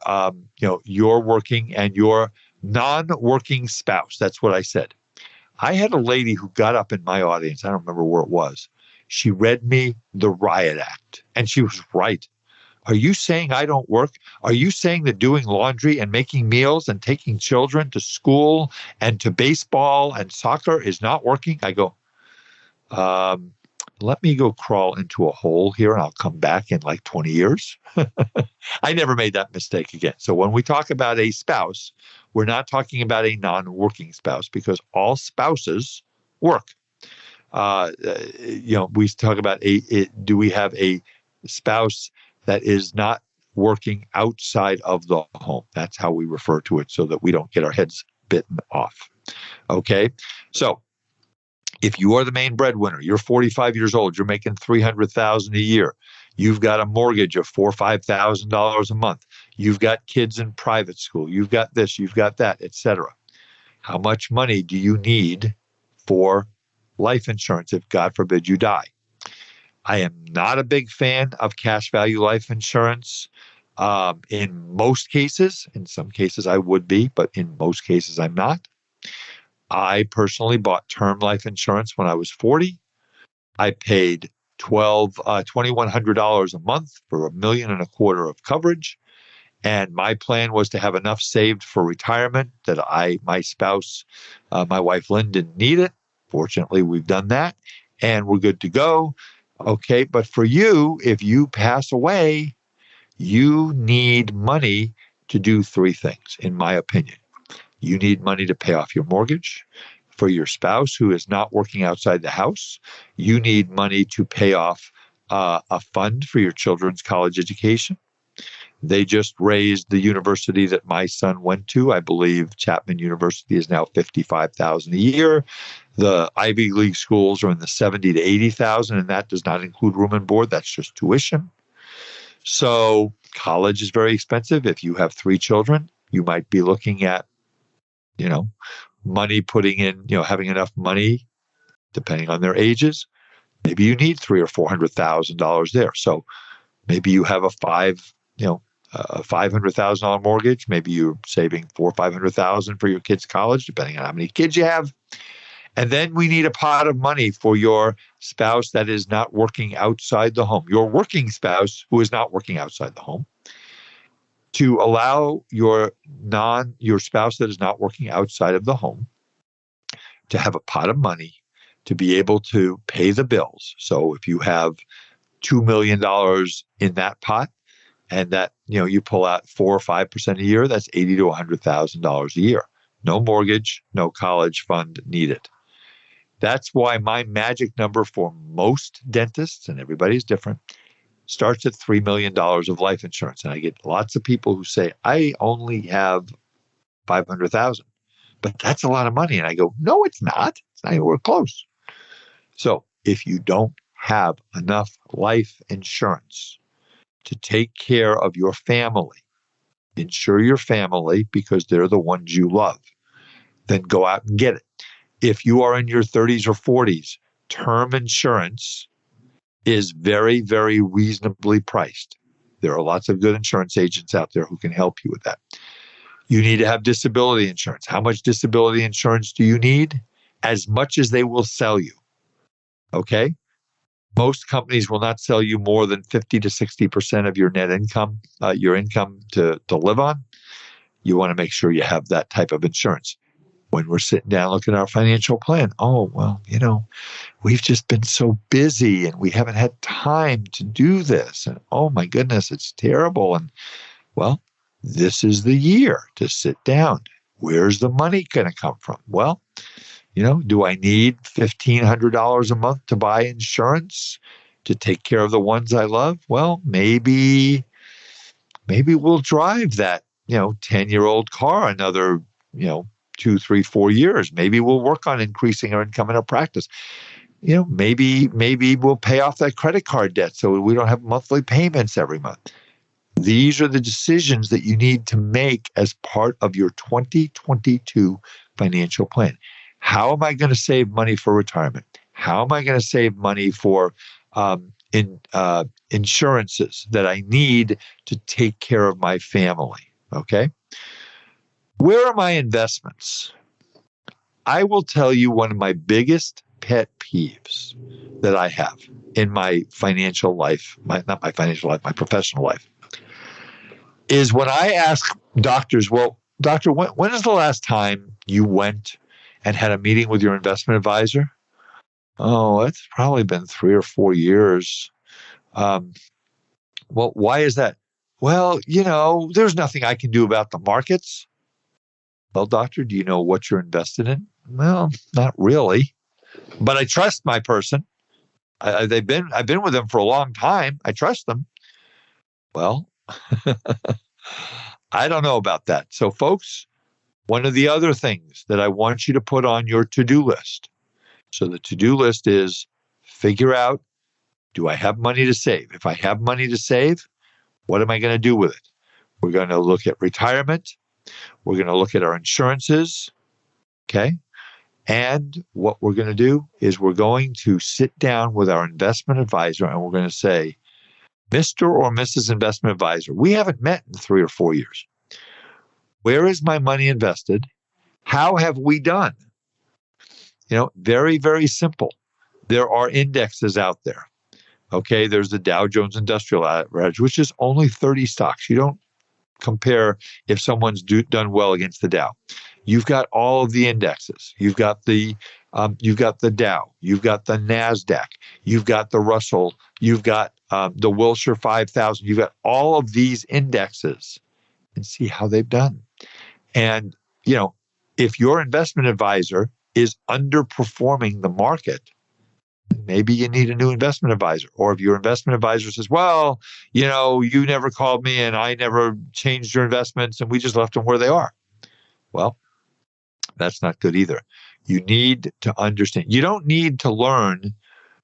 working and your non-working spouse, that's what I said. I had a lady who got up in my audience, I don't remember where it was. She read me the Riot Act, and she was right. Are you saying I don't work? Are you saying that doing laundry and making meals and taking children to school and to baseball and soccer is not working? I go, let me go crawl into a hole here and I'll come back in like 20 years. I never made that mistake again. So when we talk about a spouse, we're not talking about a non-working spouse because all spouses work. We talk about do we have a spouse that is not working outside of the home? That's how we refer to it so that we don't get our heads bitten off. Okay. So if you are the main breadwinner, you're 45 years old, you're making $300,000 a year. You've got a mortgage of $4,000 or $5,000 a month. You've got kids in private school. You've got this, you've got that, etc. How much money do you need for life insurance if, God forbid, you die. I am not a big fan of cash value life insurance. In most cases, in some cases I would be, but in most cases I'm not. I personally bought term life insurance when I was 40. I paid $2,100 a month for $1.25 million of coverage. And my plan was to have enough saved for retirement that my spouse, my wife Lynn, didn't need it. Fortunately, we've done that and we're good to go. Okay. But for you, if you pass away, you need money to do three things, in my opinion. You need money to pay off your mortgage. For your spouse who is not working outside the house, you need money to pay off a fund for your children's college education. They just raised the university that my son went to. I believe Chapman University is now $55,000 a year. The Ivy League schools are in the $70,000 to $80,000, and that does not include room and board. That's just tuition. So college is very expensive. If you have 3 children, you might be looking at, money putting in, having enough money, depending on their ages. Maybe you need $300,000 or $400,000 there. So maybe you have a $500,000 mortgage. Maybe you're saving $400,000 or $500,000 for your kids' college, depending on how many kids you have. And then we need a pot of money for your spouse that is not working outside the home, your working spouse who is not working outside the home, to allow your spouse that is not working outside of the home to have a pot of money to be able to pay the bills. So if you have $2 million in that pot and that, you pull out 4 or 5% a year, that's $80,000 to $100,000 a year. No mortgage, no college fund needed. That's why my magic number for most dentists, and everybody's different, starts at $3 million of life insurance. And I get lots of people who say, I only have $500,000, but that's a lot of money. And I go, no, it's not. It's not anywhere close. So if you don't have enough life insurance to take care of your family, insure your family because they're the ones you love, then go out and get it. If you are in your 30s or 40s, term insurance is very, very reasonably priced. There are lots of good insurance agents out there who can help you with that. You need to have disability insurance. How much disability insurance do you need? As much as they will sell you. Okay? Most companies will not sell you more than 50 to 60% of your net income, your income to live on. You want to make sure you have that type of insurance. When we're sitting down looking at our financial plan, we've just been so busy and we haven't had time to do this. And oh my goodness, it's terrible. And well, this is the year to sit down. Where's the money going to come from? Well, do I need $1,500 a month to buy insurance to take care of the ones I love? Well, maybe we'll drive that, 10-year-old car another, 2, 3, 4 years. Maybe we'll work on increasing our income in our practice. Maybe we'll pay off that credit card debt so we don't have monthly payments every month. These are the decisions that you need to make as part of your 2022 financial plan. How am I going to save money for retirement? How am I going to save money for insurances that I need to take care of my family? Okay. Where are my investments? I will tell you one of my biggest pet peeves that I have in my financial life, my professional life, is when I ask doctors, well, doctor, when is the last time you went and had a meeting with your investment advisor? Oh, it's probably been 3 or 4 years. Well, why is that? Well, there's nothing I can do about the markets. Well, doctor, do you know what you're invested in? Well, not really, but I trust my person. I've been with them for a long time. I trust them. Well, I don't know about that. So folks, one of the other things that I want you to put on your to-do list. So the to-do list is figure out, do I have money to save? If I have money to save, what am I going to do with it? We're going to look at retirement. We're going to look at our insurances. Okay. And what we're going to do is we're going to sit down with our investment advisor and we're going to say, Mr. or Mrs. Investment Advisor, we haven't met in 3 or 4 years. Where is my money invested? How have we done? Very, very simple. There are indexes out there. Okay, there's the Dow Jones Industrial Average, which is only 30 stocks. You don't compare if someone's done well against the Dow. You've got all of the indexes. You've got the Dow. You've got the NASDAQ. You've got the Russell. You've got the Wilshire 5000. You've got all of these indexes and see how they've done. And, if your investment advisor is underperforming the market, maybe you need a new investment advisor. Or if your investment advisor says, well, you never called me and I never changed your investments and we just left them where they are. Well, that's not good either. You need to understand. You don't need to learn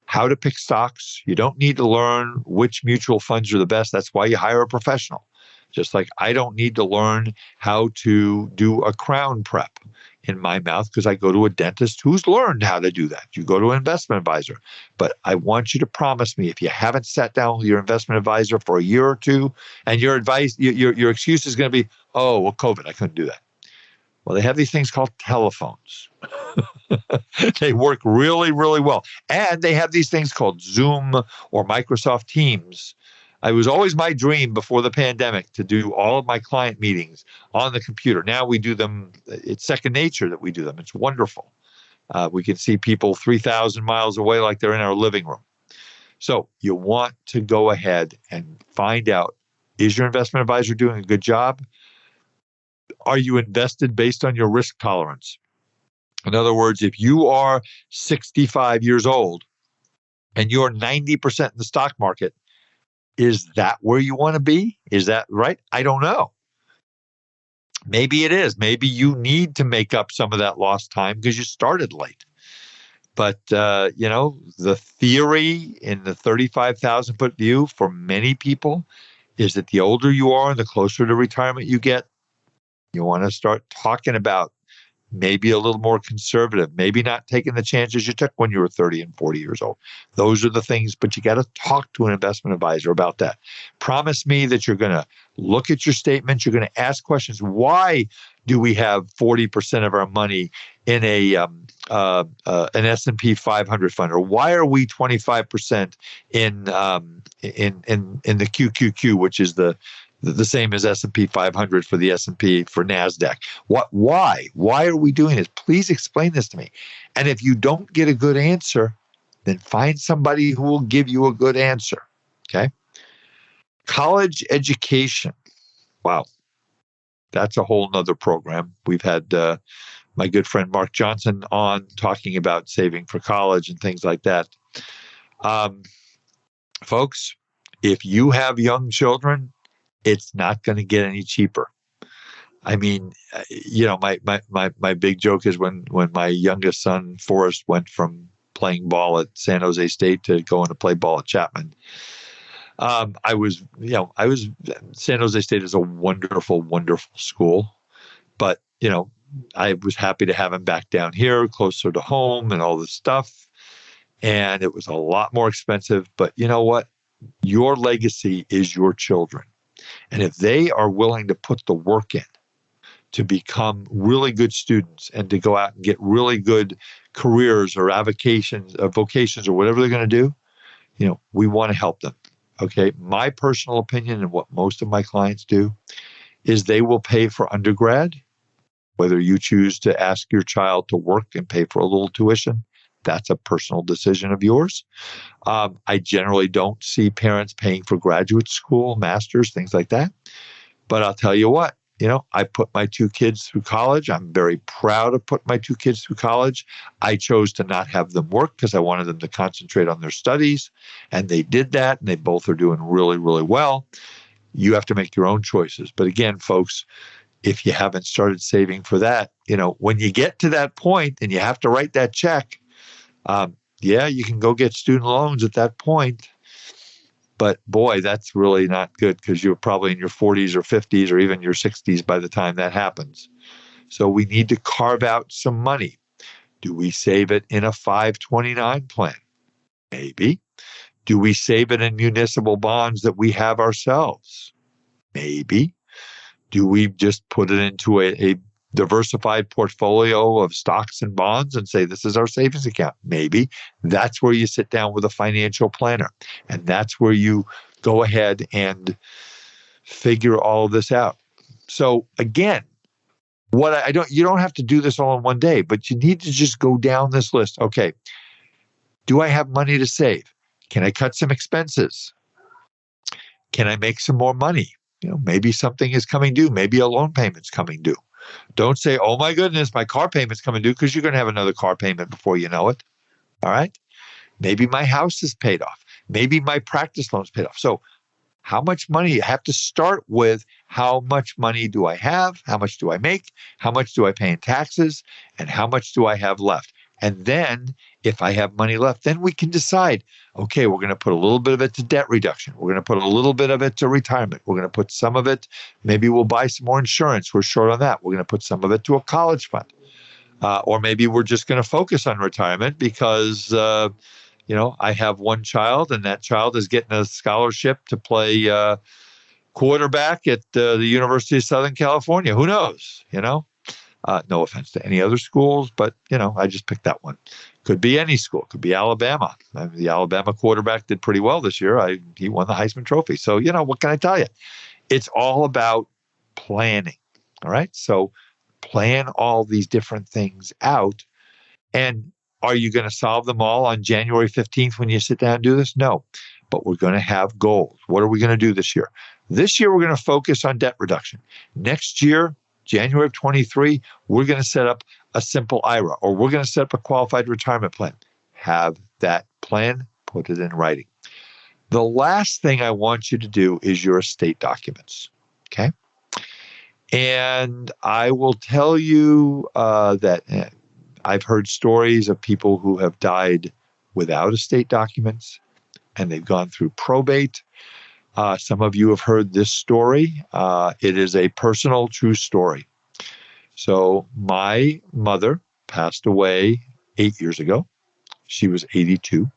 how to pick stocks. You don't need to learn which mutual funds are the best. That's why you hire a professional. Just like I don't need to learn how to do a crown prep in my mouth because I go to a dentist who's learned how to do that. You go to an investment advisor. But I want you to promise me if you haven't sat down with your investment advisor for a year or two and your advice, your excuse is going to be, oh, well, COVID, I couldn't do that. Well, they have these things called telephones. They work really, really well. And they have these things called Zoom or Microsoft Teams. It was always my dream before the pandemic to do all of my client meetings on the computer. Now we do them. It's second nature that we do them. It's wonderful. We can see people 3,000 miles away like they're in our living room. So you want to go ahead and find out, is your investment advisor doing a good job? Are you invested based on your risk tolerance? In other words, if you are 65 years old and you're 90% in the stock market, is that where you want to be? Is that right? I don't know. Maybe it is. Maybe you need to make up some of that lost time because you started late. But, the theory in the 35,000 foot view for many people is that the older you are and the closer to retirement you get, you want to start talking about maybe a little more conservative, maybe not taking the chances you took when you were 30 and 40 years old. Those are the things, but you got to talk to an investment advisor about that. Promise me that you're going to look at your statements. You're going to ask questions. Why do we have 40% of our money in an S&P 500 fund? Or why are we 25% in the QQQ, which is the same as S&P 500 for the S&P for NASDAQ. Why are we doing this? Please explain this to me. And if you don't get a good answer, then find somebody who will give you a good answer. Okay. College education. Wow. That's a whole nother program. We've had my good friend Mark Johnson on talking about saving for college and things like that. Folks, if you have young children, it's not going to get any cheaper. I mean, my big joke is when my youngest son, Forrest, went from playing ball at San Jose State to going to play ball at Chapman. San Jose State is a wonderful, wonderful school. But, I was happy to have him back down here, closer to home and all this stuff. And it was a lot more expensive. But you know what? Your legacy is your children. And if they are willing to put the work in to become really good students and to go out and get really good careers or vocations or whatever they're going to do, we want to help them. Okay. My personal opinion and what most of my clients do is they will pay for undergrad, whether you choose to ask your child to work and pay for a little tuition. That's a personal decision of yours. I generally don't see parents paying for graduate school, masters, things like that. But I'll tell you what, I put my 2 kids through college. I'm very proud of putting my 2 kids through college. I chose to not have them work because I wanted them to concentrate on their studies. And they did that. And they both are doing really, really well. You have to make your own choices. But again, folks, if you haven't started saving for that, when you get to that point and you have to write that check, you can go get student loans at that point. But boy, that's really not good because you're probably in your 40s or 50s or even your 60s by the time that happens. So we need to carve out some money. Do we save it in a 529 plan? Maybe. Do we save it in municipal bonds that we have ourselves? Maybe. Do we just put it into a diversified portfolio of stocks and bonds and say, this is our savings account? Maybe. That's where you sit down with a financial planner. And that's where you go ahead and figure all of this out. So again, you don't have to do this all in one day, but you need to just go down this list. Okay. Do I have money to save? Can I cut some expenses? Can I make some more money? Maybe something is coming due. Maybe a loan payment's coming due. Don't say, oh my goodness, my car payment's coming due, because you're going to have another car payment before you know it. All right. Maybe my house is paid off. Maybe my practice loan's paid off. So how much money? You have to start with, how much money do I have? How much do I make? How much do I pay in taxes? And how much do I have left? And then if I have money left, then we can decide, okay, we're going to put a little bit of it to debt reduction. We're going to put a little bit of it to retirement. We're going to put some of it, maybe we'll buy some more insurance. We're short on that. We're going to put some of it to a college fund. Or maybe we're just going to focus on retirement because, I have one child and that child is getting a scholarship to play quarterback at the University of Southern California. Who knows, No offense to any other schools, but, I just picked that one. Could be any school. Could be Alabama. The Alabama quarterback did pretty well this year. He won the Heisman Trophy. So, what can I tell you? It's all about planning. All right. So plan all these different things out. And are you going to solve them all on January 15th when you sit down and do this? No. But we're going to have goals. What are we going to do this year? This year, we're going to focus on debt reduction. Next year, January of 23, we're going to set up a simple IRA, or we're going to set up a qualified retirement plan. Have that plan, put it in writing. The last thing I want you to do is your estate documents, okay? And I will tell you that I've heard stories of people who have died without estate documents, and they've gone through probate. Some of you have heard this story. It is a personal, true story. So my mother passed away 8 years ago. She was 82.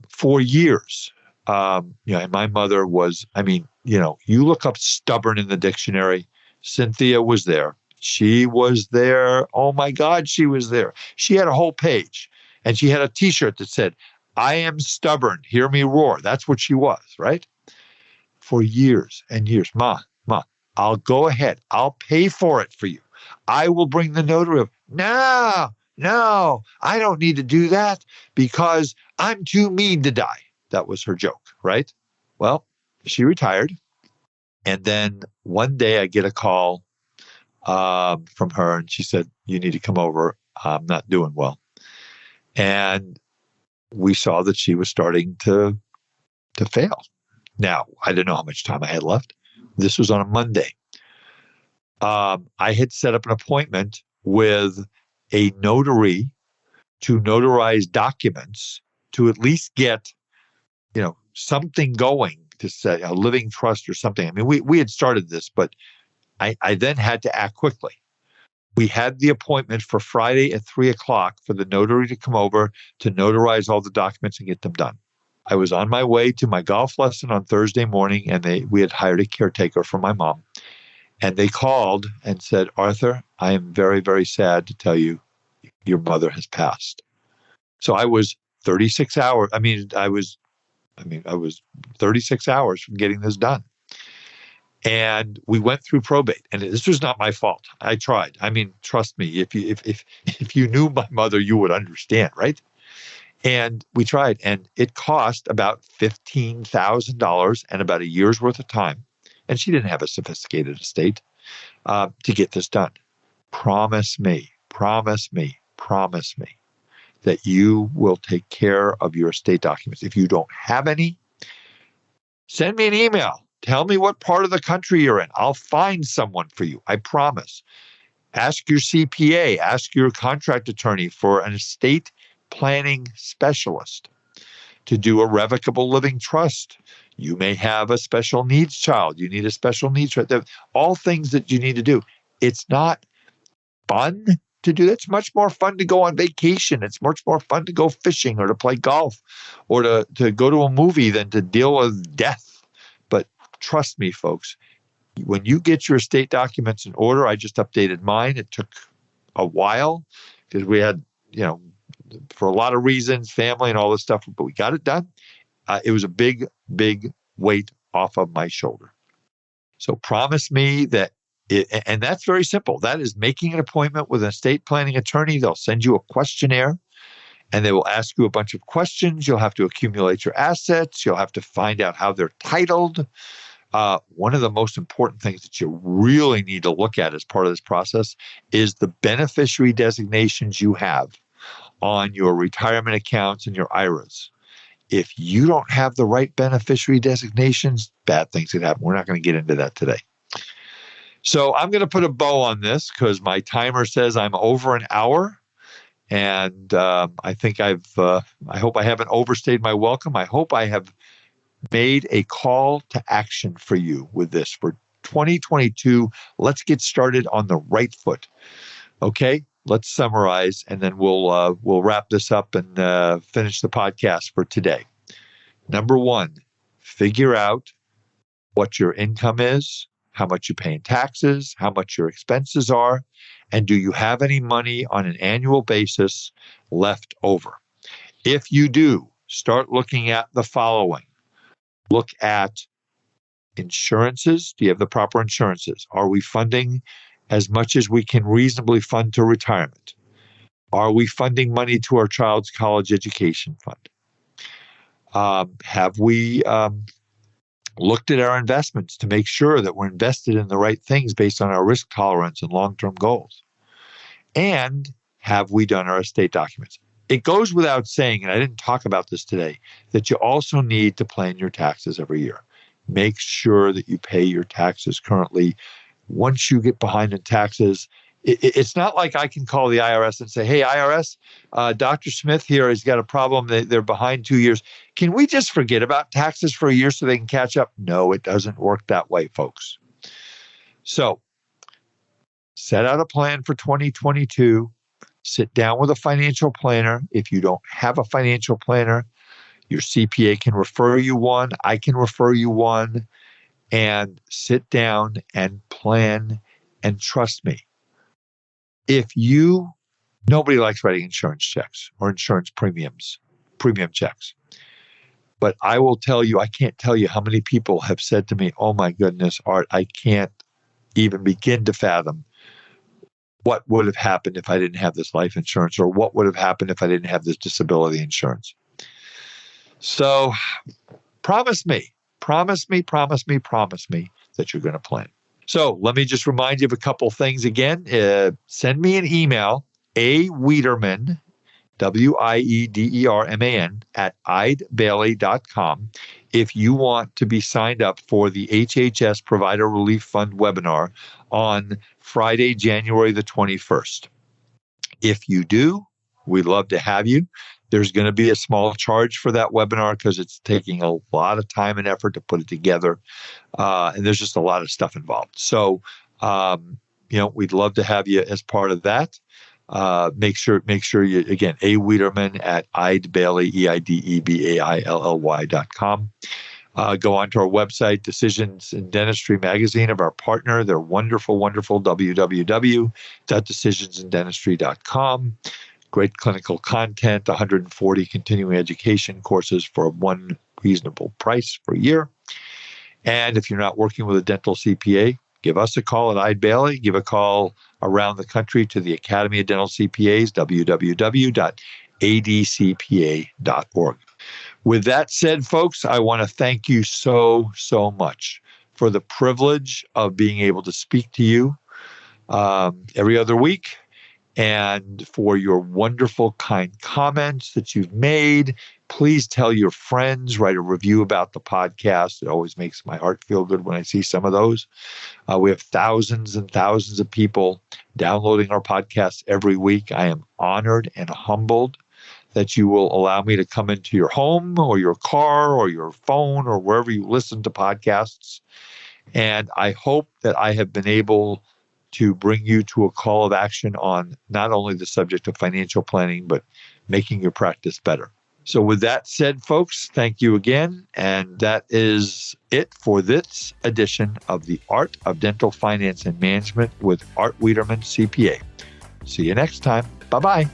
For years, and my mother was, you look up stubborn in the dictionary. Cynthia was there. She was there. Oh my God, she was there. She had a whole page, and she had a T-shirt that said, I am stubborn, hear me roar. That's what she was, right? For years and years. Ma, I'll go ahead. I'll pay for it for you. I will bring the notary. No, I don't need to do that because I'm too mean to die. That was her joke, right? Well, she retired. And then one day I get a call from her, and she said, you need to come over. I'm not doing well. And we saw that she was starting to fail. Now, I didn't know how much time I had left. This was on a Monday. I had set up an appointment with a notary to notarize documents to at least get, something going, to say a living trust or something. I mean, we had started this, but I then had to act quickly. We had the appointment for Friday at 3:00 for the notary to come over to notarize all the documents and get them done. I was on my way to my golf lesson on Thursday morning, and we had hired a caretaker for my mom. And they called and said, Arthur, I am very, very sad to tell you your mother has passed. So I was 36 hours. I was 36 hours from getting this done. And we went through probate, and this was not my fault. I tried. Trust me, if you knew my mother, you would understand, right? And we tried, and it cost about $15,000 and about a year's worth of time. And she didn't have a sophisticated estate to get this done. Promise me that you will take care of your estate documents. If you don't have any, send me an email. Tell me what part of the country you're in. I'll find someone for you. I promise. Ask your CPA, ask your contract attorney for an estate planning specialist to do a revocable living trust. You may have a special needs child. You need a special needs trust. All things that you need to do. It's not fun. to do that. It's much more fun to go on vacation. It's much more fun to go fishing or to play golf or to go to a movie than to deal with death. But trust me, folks, when you get your estate documents in order, I just updated mine. It took a while because we had, for a lot of reasons, family and all this stuff, but we got it done. It was a big, big weight off of my shoulder. So promise me that, and that's very simple. That is making an appointment with an estate planning attorney. They'll send you a questionnaire and they will ask you a bunch of questions. You'll have to accumulate your assets. You'll have to find out how they're titled. One of the most important things that you really need to look at as part of this process is the beneficiary designations you have on your retirement accounts and your IRAs. If you don't have the right beneficiary designations, bad things could happen. We're not going to get into that today. So I'm going to put a bow on this because my timer says I'm over an hour. And I think I hope I haven't overstayed my welcome. I hope I have made a call to action for you with this. For 2022, let's get started on the right foot. Okay, let's summarize, and then we'll wrap this up and finish the podcast for today. Number one, figure out what your income is, how much you pay in taxes, how much your expenses are, and do you have any money on an annual basis left over? If you do, start looking at the following. Look at insurances. Do you have the proper insurances? Are we funding as much as we can reasonably fund to retirement? Are we funding money to our child's college education fund? Have we looked at our investments to make sure that we're invested in the right things based on our risk tolerance and long-term goals? And have we done our estate documents? It goes without saying, and I didn't talk about this today, that you also need to plan your taxes every year. Make sure that you pay your taxes currently. Once you get behind in taxes, it's not like I can call the IRS and say, hey, IRS, Dr. Smith here has got a problem. They're behind 2 years. Can we just forget about taxes for a year so they can catch up? No, it doesn't work that way, folks. So set out a plan for 2022. Sit down with a financial planner. If you don't have a financial planner, your CPA can refer you one. I can refer you one. And sit down and plan. And trust me, nobody likes writing insurance checks or insurance premium checks. But I will tell you, I can't tell you how many people have said to me, oh my goodness, Art, I can't even begin to fathom what would have happened if I didn't have this life insurance, or what would have happened if I didn't have this disability insurance. So promise me that you're going to plan. So let me just remind you of a couple things again. Send me an email, Wiederman, Wiederman, at eidebailey.com if you want to be signed up for the HHS Provider Relief Fund webinar on Friday, January the 21st. If you do, we'd love to have you. There's going to be a small charge for that webinar because it's taking a lot of time and effort to put it together. And there's just a lot of stuff involved. So, we'd love to have you as part of that. Make sure you, again, Wiederman at Eidebailey, EIDEBAILLY.com. Go onto our website, Decisions in Dentistry magazine of our partner. They're wonderful, www.decisionsinDentistry.com. Great clinical content, 140 continuing education courses for one reasonable price per year. And if you're not working with a dental CPA, give us a call at Eide Bailey. Give a call around the country to the Academy of Dental CPAs, www.adcpa.org. With that said, folks, I want to thank you so much for the privilege of being able to speak to you every other week, and for your wonderful, kind comments that you've made. Please tell your friends, write a review about the podcast. It always makes my heart feel good when I see some of those. We have thousands and thousands of people downloading our podcasts every week. I am honored and humbled that you will allow me to come into your home or your car or your phone or wherever you listen to podcasts. And I hope that I have been able to bring you to a call of action on not only the subject of financial planning, but making your practice better. So with that said, folks, thank you again. And that is it for this edition of the Art of Dental Finance and Management with Art Wiederman, CPA. See you next time. Bye-bye.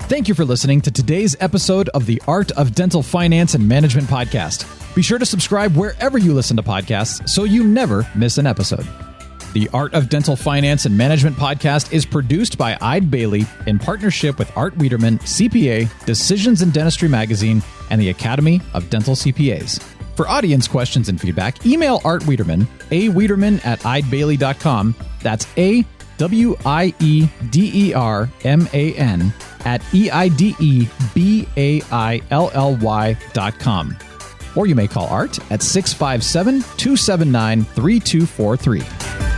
Thank you for listening to today's episode of the Art of Dental Finance and Management podcast. Be sure to subscribe wherever you listen to podcasts so you never miss an episode. The Art of Dental Finance and Management podcast is produced by Eide Bailly in partnership with Art Wiederman, CPA, Decisions in Dentistry Magazine, and the Academy of Dental CPAs. For audience questions and feedback, email Art Wiederman, awiederman@eidebailly.com. That's AWIEDERMAN @EIDEBAILLY.com. Or you may call Art at 657-279-3243.